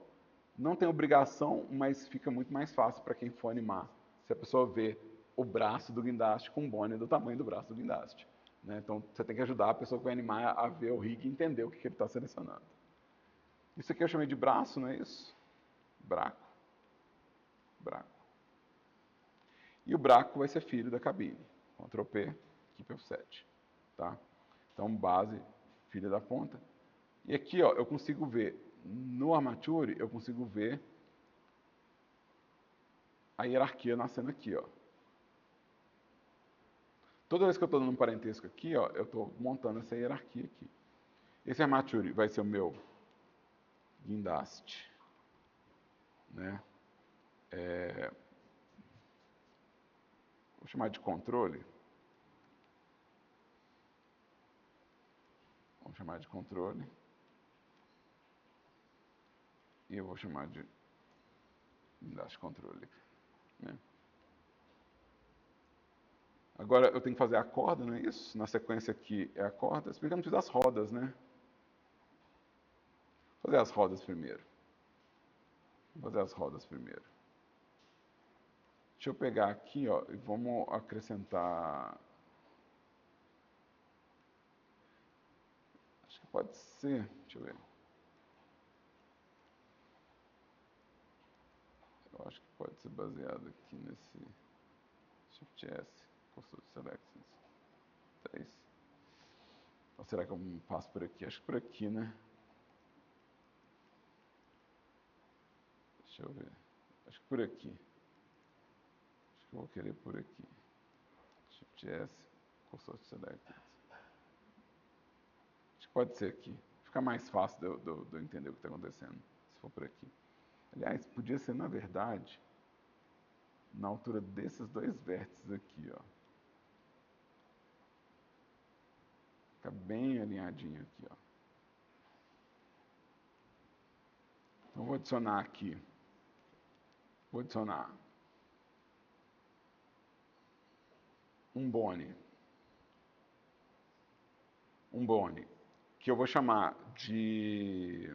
não tem obrigação, mas fica muito mais fácil para quem for animar. Se a pessoa vê o braço do guindaste com um bone do tamanho do braço do guindaste. Né? Então, você tem que ajudar a pessoa que vai animar a ver o rig e entender o que ele está selecionando. Isso aqui eu chamei de braço, não é isso? Braco. Braco. E o braco vai ser filho da cabine. Ctrl P, Keep Offset. Tá? Então, base, filha da ponta. E aqui, ó, eu consigo ver, no Armature, eu consigo ver a hierarquia nascendo aqui, ó. Toda vez que eu estou dando um parentesco aqui, ó, eu estou montando essa hierarquia aqui. Esse Armature vai ser o meu guindaste, né? Vou chamar de controle. Vamos chamar de controle. E eu vou chamar de guindaste controle. Né? Agora eu tenho que fazer a corda, não é isso? Na sequência aqui é a corda. Se bem que eu não fiz as rodas, né? Vou fazer as rodas primeiro. Vou fazer as rodas primeiro. Deixa eu pegar aqui, ó, e vamos acrescentar. Acho que pode ser. Deixa eu ver. Eu acho que pode ser baseado aqui nesse Shift S, Console Selections 3. Ou será que eu passo por aqui? Acho que por aqui, né? Deixa eu ver. Acho que por aqui. Acho que eu vou querer por aqui. Shift S, Console Selections. Acho que pode ser aqui. Fica mais fácil de eu entender o que está acontecendo, se for por aqui. Aliás, podia ser, na verdade, na altura desses dois vértices aqui, ó. Fica bem alinhadinho aqui, ó. Então, vou adicionar aqui. Vou adicionar um bone. Um bone. Que eu vou chamar de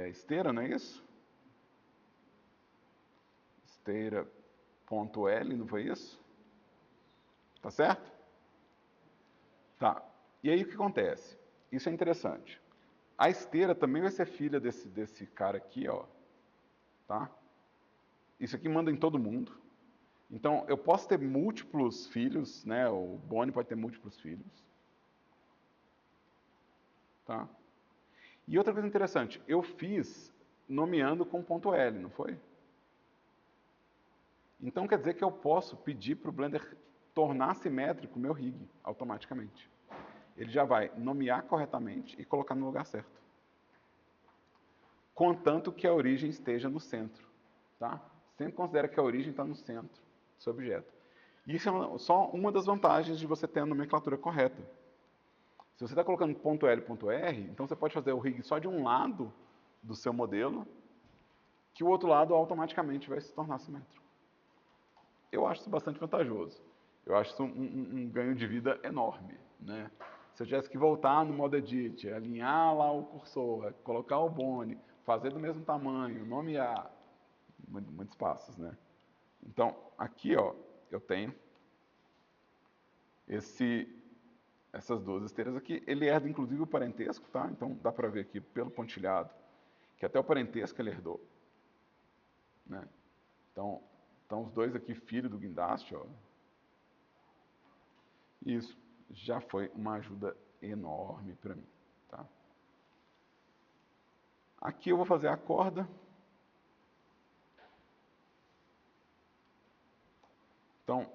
esteira, não é isso? Esteira.l, não foi isso? Tá certo? Tá. E aí o que acontece? Isso é interessante. A esteira também vai ser filha desse cara aqui, ó. Tá? Isso aqui manda em todo mundo. Então, eu posso ter múltiplos filhos, né? O Boni pode ter múltiplos filhos. Tá? E outra coisa interessante, eu fiz nomeando com ponto .l, não foi? Então quer dizer que eu posso pedir para o Blender tornar simétrico o meu rig automaticamente. Ele já vai nomear corretamente e colocar no lugar certo. Contanto que a origem esteja no centro. Tá? Sempre considera que a origem está no centro do seu objeto. Isso é só uma das vantagens de você ter a nomenclatura correta. Se você está colocando .l, .r, então você pode fazer o rig só de um lado do seu modelo, que o outro lado automaticamente vai se tornar simétrico. Eu acho isso bastante vantajoso. Eu acho isso um ganho de vida enorme. Né? Se eu tivesse que voltar no modo edit, alinhar lá o cursor, colocar o bone, fazer do mesmo tamanho, nomear, muitos passos, né? Então, aqui, ó, eu tenho essas duas esteiras aqui. Ele herda, inclusive, o parentesco, tá? Então, dá para ver aqui pelo pontilhado que até o parentesco ele herdou. Né? Então, os dois aqui, filho do guindaste, ó. Isso já foi uma ajuda enorme para mim, tá? Aqui eu vou fazer a corda. Então,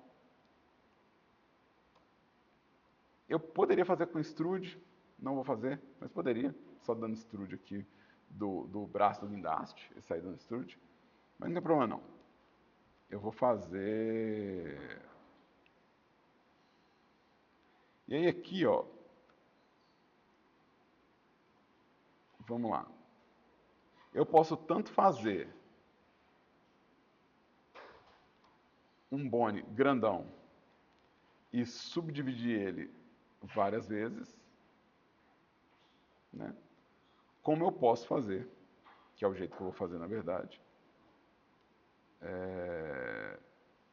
eu poderia fazer com extrude, não vou fazer, mas poderia, só dando extrude aqui do braço do guindaste, e sair dando extrude, mas não tem problema não. Eu vou fazer... E aí aqui, ó, vamos lá. Eu posso tanto fazer um bone grandão e subdividir ele várias vezes, né? Como eu posso fazer, que é o jeito que eu vou fazer na verdade,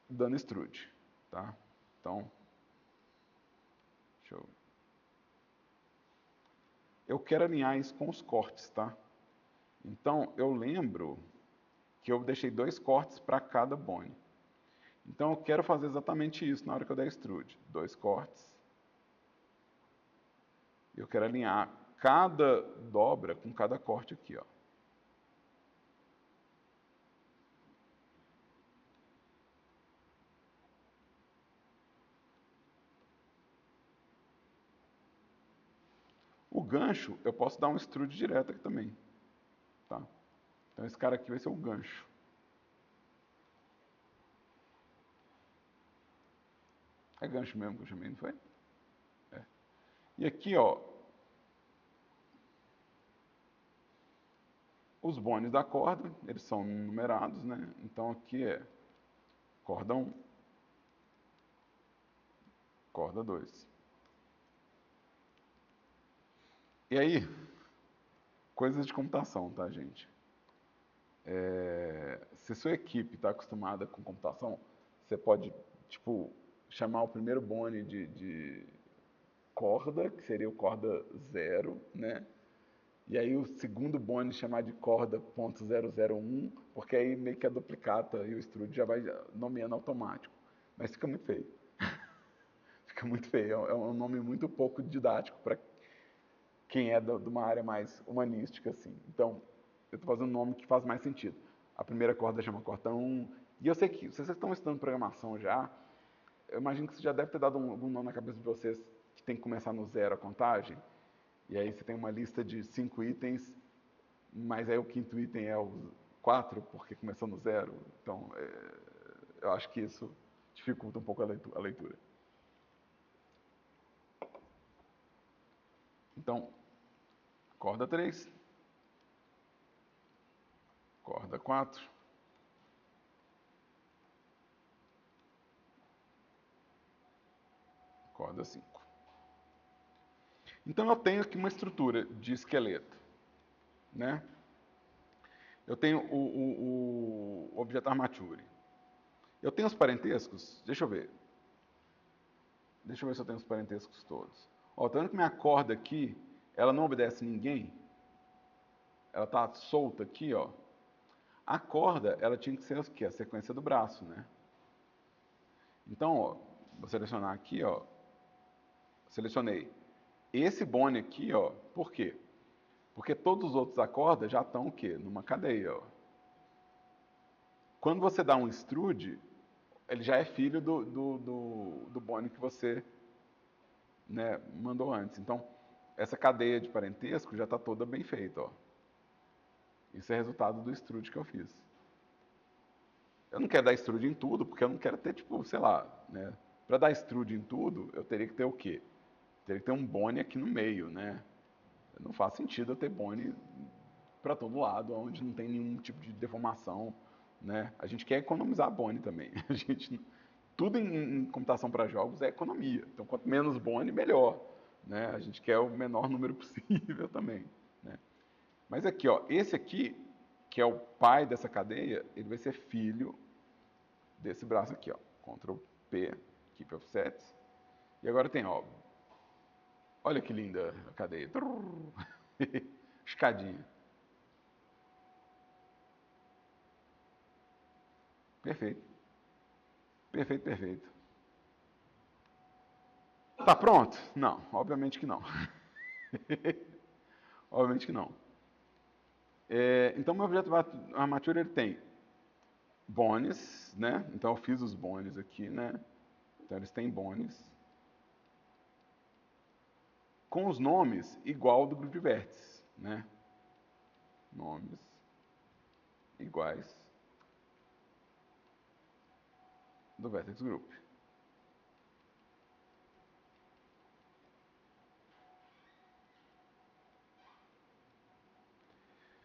dando extrude, tá? Então, deixa eu quero alinhar isso com os cortes, tá? Então, eu lembro que eu deixei 2 cortes para cada bone. Então, eu quero fazer exatamente isso na hora que eu der extrude. 2 cortes. Eu quero alinhar cada dobra com cada corte aqui, ó. O gancho, eu posso dar um extrude direto aqui também. Tá? Então, esse cara aqui vai ser o gancho. É gancho mesmo que eu chamei, não foi? É. E aqui, ó, os bones da corda, eles são numerados, né? Então aqui é corda 1, corda 2. E aí, coisas de computação, tá, gente? Se sua equipe está acostumada com computação, você pode, tipo, chamar o primeiro bone de corda, que seria o corda 0, né? E aí o segundo bone chamar de corda .001, porque aí meio que a duplicata e o extrude já vai nomeando automático. Mas fica muito feio. Fica muito feio. É um nome muito pouco didático para quem é de uma área mais humanística, assim. Então, eu estou fazendo um nome que faz mais sentido. A primeira corda chama corda 1. E eu sei que, se vocês estão estudando programação já, eu imagino que você já deve ter dado algum nome na cabeça de vocês que tem que começar no 0 a contagem. E aí você tem uma lista de 5 itens, mas aí o quinto item é o 4, porque começou no 0. Então, eu acho que isso dificulta um pouco a leitura. Então, corda 3, corda 4, corda 5. Então eu tenho aqui uma estrutura de esqueleto, né? Eu tenho o objeto armature. Eu tenho os parentescos, deixa eu ver. Deixa eu ver se eu tenho os parentescos todos. Ó, tá vendo que minha corda aqui, ela não obedece ninguém? Ela tá solta aqui, ó. A corda, ela tinha que ser o quê? A sequência do braço, né? Então, ó, vou selecionar aqui, ó. Selecionei esse bone aqui, ó. Por quê? Porque todos os outros da corda já estão o quê? Numa cadeia, ó. Quando você dá um extrude, ele já é filho do bone que você, né, mandou antes. Então, essa cadeia de parentesco já está toda bem feita, ó. Isso é resultado do extrude que eu fiz. Eu não quero dar extrude em tudo, porque eu não quero ter, tipo, sei lá, né? Para dar extrude em tudo, eu teria que ter o quê? Teria que ter um bone aqui no meio, né? Não faz sentido eu ter bone para todo lado, onde não tem nenhum tipo de deformação, né? A gente quer economizar bone também. A gente, tudo em computação para jogos é economia. Então, quanto menos bone, melhor, né? A gente quer o menor número possível também, né? Mas aqui, ó, esse aqui, que é o pai dessa cadeia, ele vai ser filho desse braço aqui, ó. Ctrl P, Keep Offsets. E agora tem, ó, olha que linda a cadeia. Escadinha. Perfeito. Perfeito, perfeito. Tá pronto? Não, obviamente que não. Obviamente que não. Então, meu objeto armature ele tem bones, né? Então, eu fiz os bones aqui, né? Então, eles têm bones. Com os nomes igual do grupo de vértices, né? Nomes iguais do vertex group.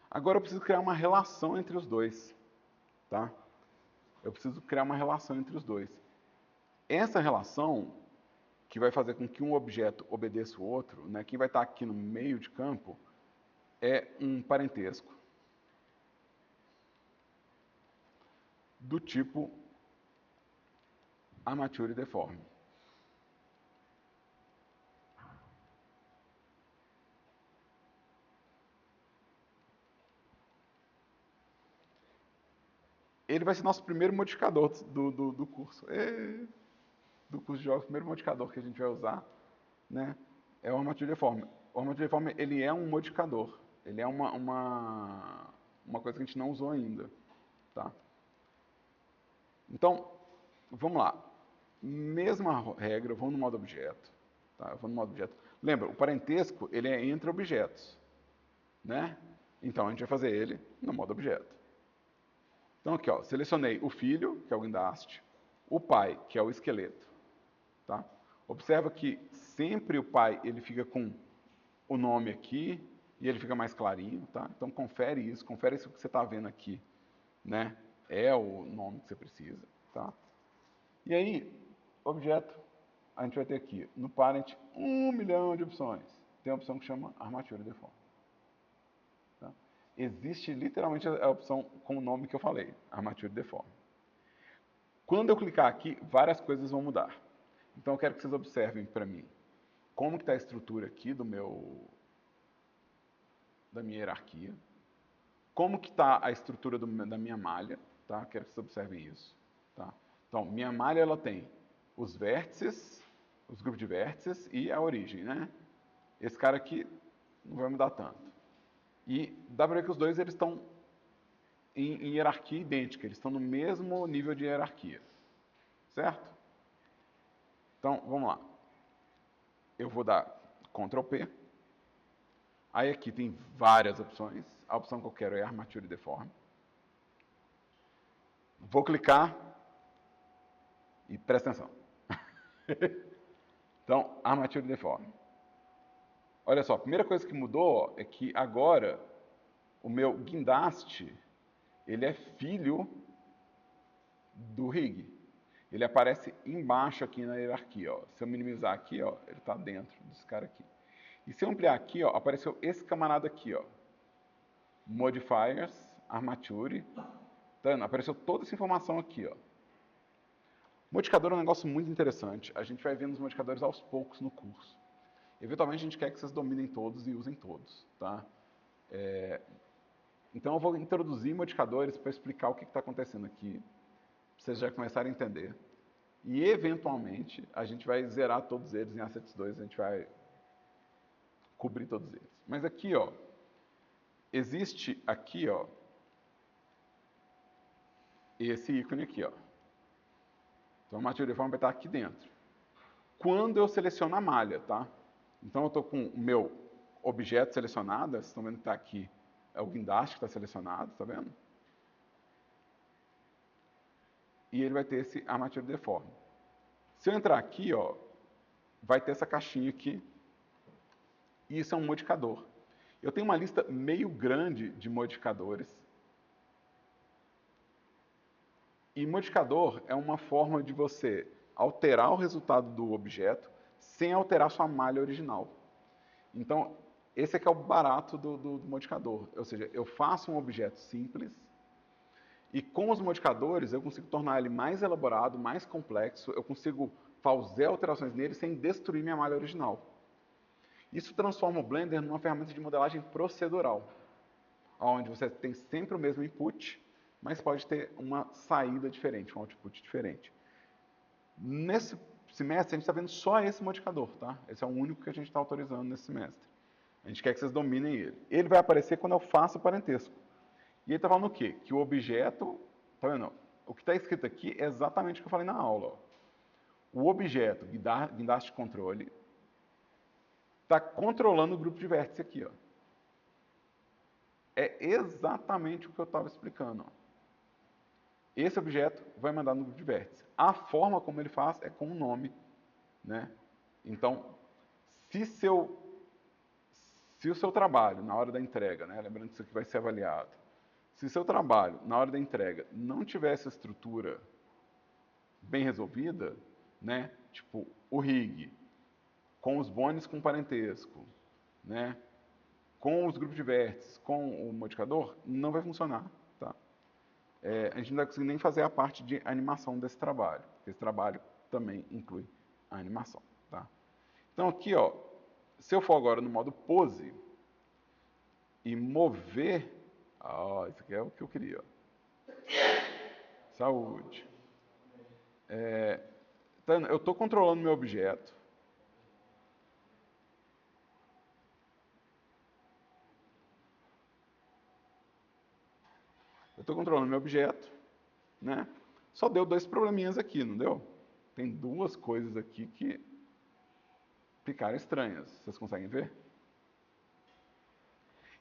Agora eu preciso criar uma relação entre os dois, tá? Eu preciso criar uma relação entre os dois. Essa relação, que vai fazer com que um objeto obedeça o outro, né? Quem vai estar aqui no meio de campo é um parentesco do tipo armature deforme. Ele vai ser nosso primeiro modificador do curso. Do curso de jogos, o primeiro modificador que a gente vai usar, né, é o armature deforme. O armature deforme, ele é um modificador. Ele é uma coisa que a gente não usou ainda, tá? Então, vamos lá. Mesma regra, eu vou no modo objeto. Tá? Eu vou no modo objeto. Lembra, o parentesco, ele é entre objetos, né? Então, a gente vai fazer ele no modo objeto. Então, aqui, ó, selecionei o filho, que é o guindaste, o pai, que é o esqueleto. Tá? Observa que sempre o pai ele fica com o nome aqui e ele fica mais clarinho, tá? Então confere isso, confere se o que você está vendo aqui, né, é o nome que você precisa, tá? E aí, objeto, a gente vai ter aqui, no parent, 1 milhão de opções. Tem a opção que chama Armature Deform. Tá? Existe literalmente a opção com o nome que eu falei, Armature Deform. Quando eu clicar aqui, várias coisas vão mudar. Então eu quero que vocês observem para mim como que está a estrutura aqui da minha hierarquia, como que está a estrutura da minha malha, tá? Quero que vocês observem isso, tá? Então, minha malha ela tem os vértices, os grupos de vértices e a origem, né? Esse cara aqui não vai mudar tanto. E dá para ver que os dois eles estão em hierarquia idêntica, eles estão no mesmo nível de hierarquia, certo? Então, vamos lá. Eu vou dar Ctrl P. Aí aqui tem várias opções. A opção que eu quero é Armature Deform. Vou clicar e presta atenção. Então, Armature Deform. Olha só, a primeira coisa que mudou é que agora o meu guindaste, ele é filho do rig. Ele aparece embaixo aqui na hierarquia. Ó. Se eu minimizar aqui, ó, ele está dentro desse cara aqui. E se eu ampliar aqui, ó, apareceu esse camarada aqui, ó. Modifiers, Armature. Tá vendo? Apareceu toda essa informação aqui, ó. Modificador é um negócio muito interessante. A gente vai vendo os modificadores aos poucos no curso. Eventualmente a gente quer que vocês dominem todos e usem todos, tá? Então eu vou introduzir modificadores para explicar o que está acontecendo aqui, para vocês já começarem a entender. E eventualmente a gente vai zerar todos eles em Assets 2, a gente vai cobrir todos eles. Mas aqui, ó, existe aqui, ó, esse ícone aqui, ó. Então a Armature Deform vai estar aqui dentro. Quando eu seleciono a malha, tá? Então eu estou com o meu objeto selecionado, vocês estão vendo que está aqui, é o guindaste que está selecionado, tá vendo? E ele vai ter esse Armature Deform. Se eu entrar aqui, ó, vai ter essa caixinha aqui, e isso é um modificador. Eu tenho uma lista meio grande de modificadores. E modificador é uma forma de você alterar o resultado do objeto sem alterar sua malha original. Então, esse aqui é o barato do modificador. Ou seja, eu faço um objeto simples e com os modificadores eu consigo tornar ele mais elaborado, mais complexo, eu consigo fazer alterações nele sem destruir minha malha original. Isso transforma o Blender numa ferramenta de modelagem procedural, onde você tem sempre o mesmo input, mas pode ter uma saída diferente, um output diferente. Nesse semestre, a gente está vendo só esse modificador, tá? Esse é o único que a gente está autorizando nesse semestre. A gente quer que vocês dominem ele. Ele vai aparecer quando eu faço o parentesco. E ele está falando o quê? Que o objeto, tá vendo? O que está escrito aqui é exatamente o que eu falei na aula. Ó. O objeto, guindaste controle, está controlando o grupo de vértice aqui, ó. É exatamente o que eu estava explicando, ó. Esse objeto vai mandar no grupo de vértice. A forma como ele faz é com o nome, né? Então, se o seu trabalho, na hora da entrega, né? Lembrando que isso aqui vai ser avaliado, se o seu trabalho, na hora da entrega, não tiver essa estrutura bem resolvida, né? Tipo, o rig, com os bones com parentesco, né? Com os grupos de vértices, com o modificador, não vai funcionar, tá? A gente não vai conseguir nem fazer a parte de animação desse trabalho, porque esse trabalho também inclui a animação, tá? Então aqui, ó, se eu for agora no modo pose e mover, ó, isso aqui é o que eu queria, ó. Saúde. Então, eu estou controlando meu objeto. Eu estou controlando meu objeto, né? Só deu 2 probleminhas aqui, não deu? Tem 2 coisas aqui que ficaram estranhas. Vocês conseguem ver?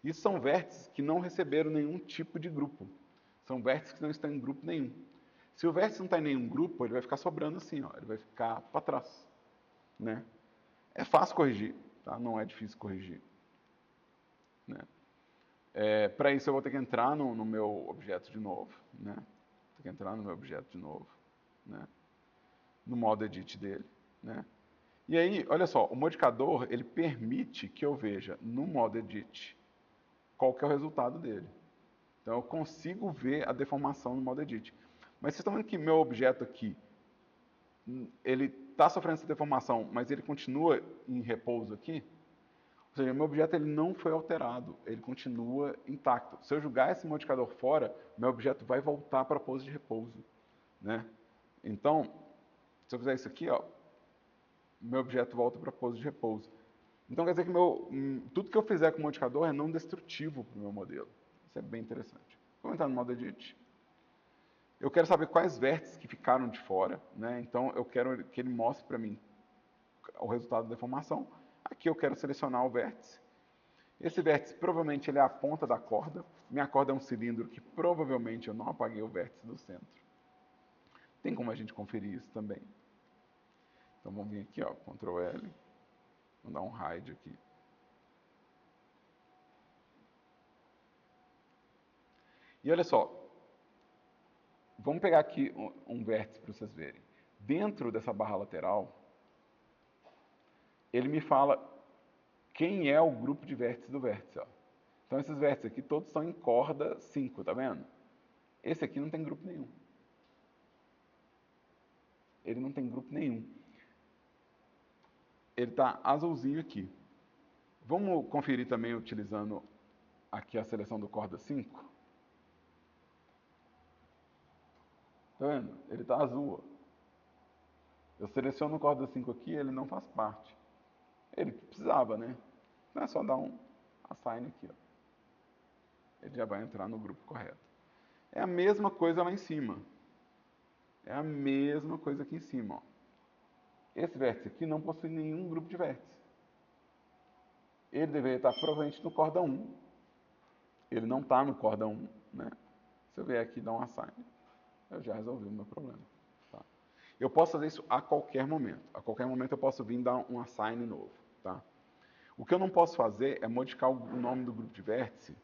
Isso são vértices que não receberam nenhum tipo de grupo. São vértices que não estão em grupo nenhum. Se o vértice não está em nenhum grupo, ele vai ficar sobrando assim, ó. Ele vai ficar para trás, né? É fácil corrigir, tá? Não é difícil corrigir. né? Para isso eu vou ter que entrar no meu objeto de novo, né? Vou ter que entrar no meu objeto de novo, né? No modo edit dele, né? E aí, olha só, o modificador, ele permite que eu veja no modo edit qual que é o resultado dele. Então eu consigo ver a deformação no modo edit. Mas vocês estão vendo que meu objeto aqui, ele está sofrendo essa deformação, mas ele continua em repouso aqui? Ou seja, meu objeto ele não foi alterado, ele continua intacto. Se eu jogar esse modificador fora, meu objeto vai voltar para a pose de repouso, né? Então, se eu fizer isso aqui, ó, meu objeto volta para a pose de repouso. Então quer dizer que tudo que eu fizer com o modificador é não destrutivo para o meu modelo. Isso é bem interessante. Vamos entrar no modo edit. Eu quero saber quais vértices que ficaram de fora, né? Então eu quero que ele mostre para mim o resultado da deformação. Aqui eu quero selecionar o vértice. Esse vértice provavelmente ele é a ponta da corda. Minha corda é um cilindro que provavelmente eu não apaguei o vértice do centro. Tem como a gente conferir isso também. Então vamos vir aqui, ó, Ctrl L. Vou dar um hide aqui. E olha só, vamos pegar aqui um vértice para vocês verem. Dentro dessa barra lateral, ele me fala quem é o grupo de vértices do vértice. Ó. Então esses vértices aqui todos estão em corda 5, tá vendo? Esse aqui não tem grupo nenhum. Ele não tem grupo nenhum. Ele está azulzinho aqui. Vamos conferir também utilizando aqui a seleção do corda 5. Tá vendo? Ele está azul. Ó. Eu seleciono o corda 5 aqui, ele não faz parte. Ele precisava, né? Então é só dar um assign aqui, ó. Ele já vai entrar no grupo correto. É a mesma coisa lá em cima. É a mesma coisa aqui em cima, ó. Esse vértice aqui não possui nenhum grupo de vértices. Ele deveria estar provavelmente no corda 1. Ele não está no corda 1, né? Se eu vier aqui e dar um assign, eu já resolvi o meu problema. Tá? Eu posso fazer isso a qualquer momento. A qualquer momento eu posso vir dar um assign novo. Tá? O que eu não posso fazer é modificar o nome do grupo de vértice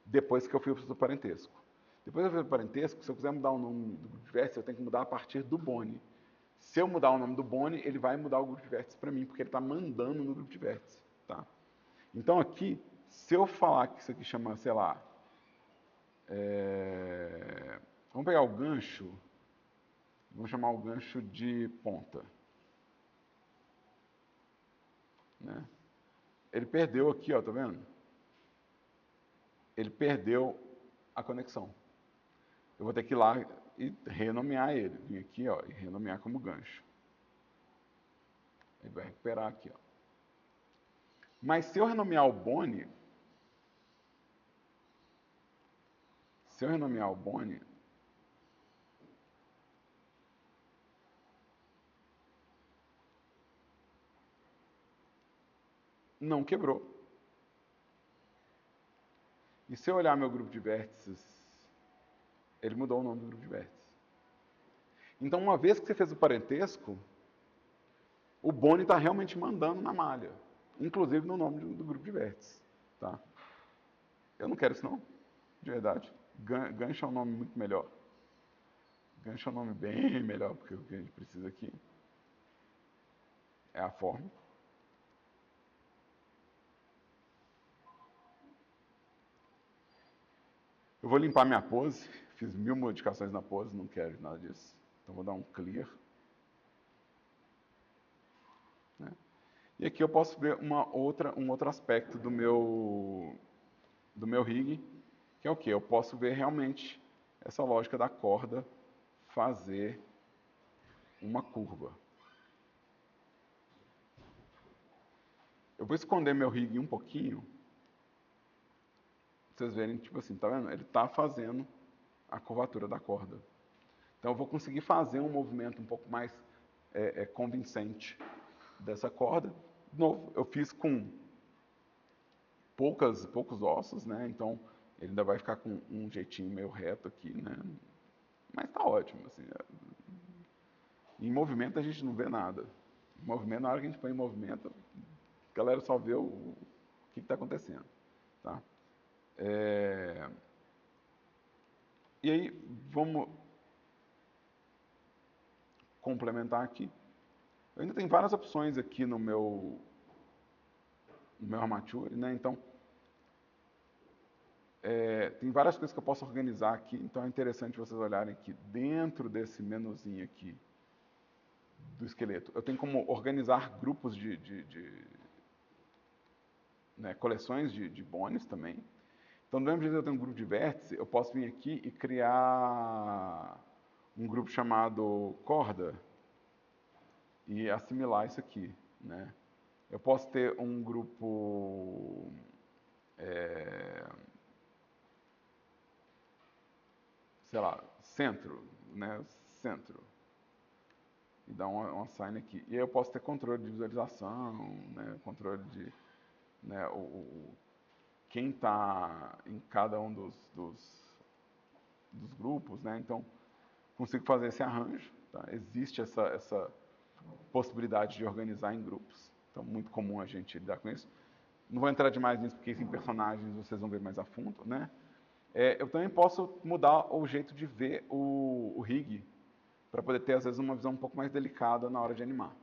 depois que eu fiz o parentesco. Depois que eu fiz o parentesco, se eu quiser mudar o nome do grupo de vértice, eu tenho que mudar a partir do Boni. Se eu mudar o nome do Boni, ele vai mudar o grupo de vértice para mim, porque ele está mandando no grupo de vértice. Tá? Então aqui, se eu falar que isso aqui chama, sei lá, vamos pegar o gancho, vamos chamar o gancho de ponta. Né? Ele perdeu aqui, ó, tá vendo? Ele perdeu a conexão. Eu vou ter que ir lá e renomear ele. Vim aqui, ó, e renomear como gancho. Ele vai recuperar aqui, ó. Mas se eu renomear o Boni, não quebrou. E se eu olhar meu grupo de vértices, ele mudou o nome do grupo de vértices. Então, uma vez que você fez o parentesco, o Boni está realmente mandando na malha, inclusive no nome do grupo de vértices. Tá? Eu não quero isso não, de verdade. Gancho é um nome muito melhor. Gancho é um nome bem melhor, porque o que a gente precisa aqui é a forma. Eu vou limpar minha pose, fiz 1000 modificações na pose, não quero nada disso. Então vou dar um clear. Né? E aqui eu posso ver um outro aspecto do meu rig, que é o que? Eu posso ver realmente essa lógica da corda fazer uma curva. Eu vou esconder meu rig um pouquinho, pra vocês verem, tipo assim, tá vendo? Ele está fazendo a curvatura da corda. Então eu vou conseguir fazer um movimento um pouco mais convincente dessa corda. De novo, eu fiz com poucos ossos, né? Então ele ainda vai ficar com um jeitinho meio reto aqui, né? Mas tá ótimo, assim. Em movimento a gente não vê nada. Em movimento, na hora que a gente põe em movimento, a galera só vê o que está acontecendo. Tá? E aí, vamos complementar aqui. Eu ainda tenho várias opções aqui no meu Armature, né? Então, tem várias coisas que eu posso organizar aqui, então é interessante vocês olharem que dentro desse menuzinho aqui do esqueleto, eu tenho como organizar grupos né, coleções de bones também. Então, do mesmo jeito que eu tenho um grupo de vértice, eu posso vir aqui e criar um grupo chamado corda e assimilar isso aqui, né? Eu posso ter um grupo sei lá, centro, né? Centro. E dar um assign aqui. E aí eu posso ter controle de visualização, né? Controle de, né? Quem está em cada um dos grupos, né? Então, consigo fazer esse arranjo. Tá? Existe essa possibilidade de organizar em grupos. Então, muito comum a gente lidar com isso. Não vou entrar demais nisso, porque isso em personagens vocês vão ver mais a fundo, né? Eu também posso mudar o jeito de ver o rig, para poder ter, às vezes, uma visão um pouco mais delicada na hora de animar.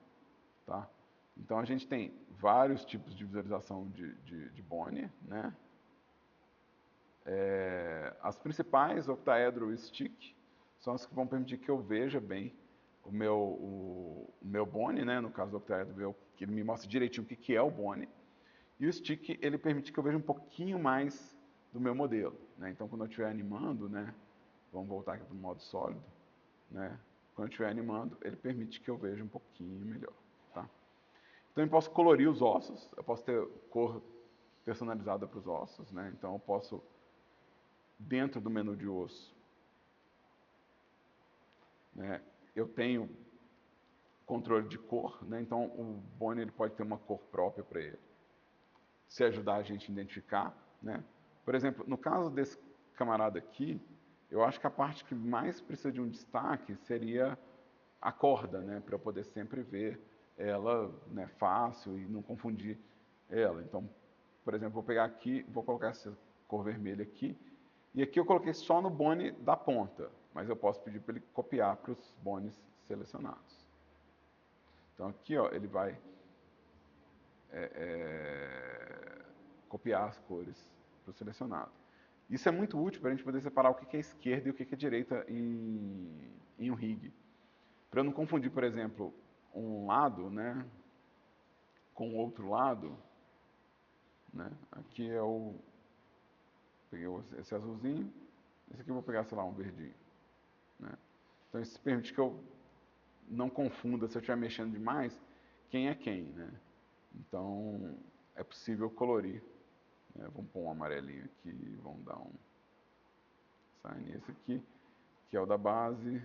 Tá? Então, a gente tem vários tipos de visualização de Bonnie, né? As principais, octaedro e stick, são as que vão permitir que eu veja bem o meu Bonnie, né? No caso do octaedro, que ele me mostra direitinho o que é o Bonnie. E o stick, ele permite que eu veja um pouquinho mais do meu modelo, né? Então, quando eu estiver animando, né? Vamos voltar aqui para o modo sólido, né? Quando eu estiver animando, ele permite que eu veja um pouquinho melhor, tá? Então, eu posso colorir os ossos, eu posso ter cor personalizada para os ossos, né? Então, eu posso, dentro do menu de osso, né? Eu tenho controle de cor, né? Então, o Bonnie ele pode ter uma cor própria para ele, se ajudar a gente a identificar, né? Por exemplo, no caso desse camarada aqui, eu acho que a parte que mais precisa de um destaque seria a corda, né? Para eu poder sempre ver ela, né, fácil e não confundir ela. Então, por exemplo, vou pegar aqui, vou colocar essa cor vermelha aqui, e aqui eu coloquei só no Bonnie da ponta, mas eu posso pedir para ele copiar para os bones selecionados. Então aqui, ó, ele vai copiar as cores para o selecionado. Isso é muito útil para a gente poder separar o que é esquerda e o que é direita em um rig. Para eu não confundir, por exemplo, um lado, né, com o outro lado, né? Aqui é o... Peguei esse azulzinho, esse aqui eu vou pegar, sei lá, um verdinho, né? Então isso permite que eu não confunda, se eu estiver mexendo demais, quem é quem, né? Então é possível colorir. Né? Vamos pôr um amarelinho aqui, vamos dar um sign esse aqui, que é o da base.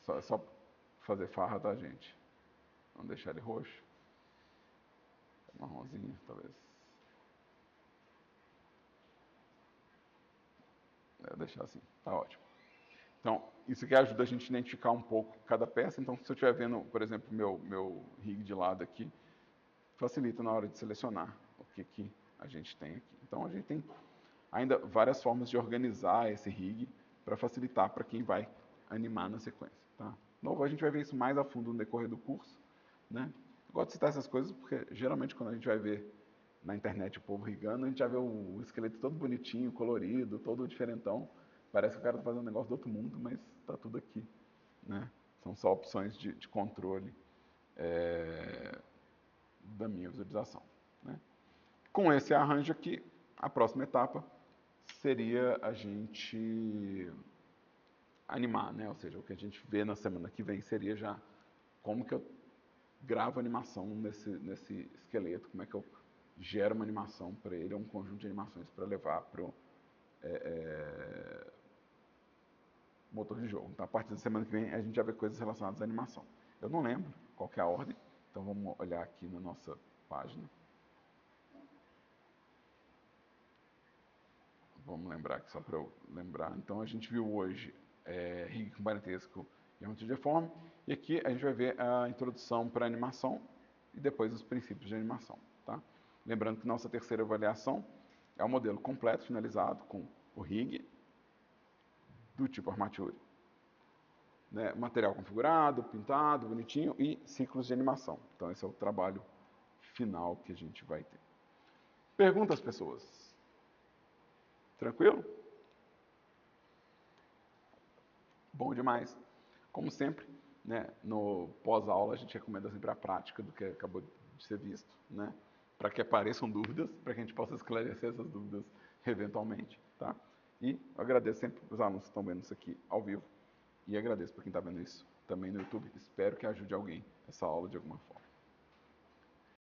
Só fazer farra, tá, gente? Vamos deixar ele roxo. Marronzinho, talvez. Deixar assim, tá ótimo. Então, isso aqui ajuda a gente a identificar um pouco cada peça. Então, se eu estiver vendo, por exemplo, meu rig de lado aqui, facilita na hora de selecionar o que a gente tem aqui. Então, a gente tem ainda várias formas de organizar esse rig para facilitar para quem vai animar na sequência. Tá? De novo, a gente vai ver isso mais a fundo no decorrer do curso. Né? Eu gosto de citar essas coisas porque, geralmente, quando a gente vai ver na internet o povo rigando, a gente já vê o esqueleto todo bonitinho, colorido, todo diferentão. Parece que o cara está fazendo um negócio do outro mundo, mas está tudo aqui. Né? São só opções de controle da minha visualização. Né? Com esse arranjo aqui, a próxima etapa seria a gente animar, né? Ou seja, o que a gente vê na semana que vem seria já como que eu gravo animação nesse esqueleto, como é que eu gero uma animação para ele, um conjunto de animações para levar para o motor de jogo. Então, a partir da semana que vem, a gente já vê coisas relacionadas à animação. Eu não lembro qual que é a ordem, então vamos olhar aqui na nossa página. Vamos lembrar aqui, só para eu lembrar. Então, a gente viu hoje rig com parentesco e geometria de forma, e aqui a gente vai ver a introdução para a animação e depois os princípios de animação. Tá? Lembrando que nossa terceira avaliação é o modelo completo, finalizado, com o rig do tipo Armature. Né? Material configurado, pintado, bonitinho e ciclos de animação. Então esse é o trabalho final que a gente vai ter. Perguntas, pessoas? Tranquilo? Bom demais. Como sempre, né, no pós-aula a gente recomenda sempre a prática do que acabou de ser visto, né, para que apareçam dúvidas, para que a gente possa esclarecer essas dúvidas eventualmente, tá? E eu agradeço sempre os alunos que estão vendo isso aqui ao vivo e agradeço para quem está vendo isso também no YouTube. Espero que ajude alguém essa aula de alguma forma.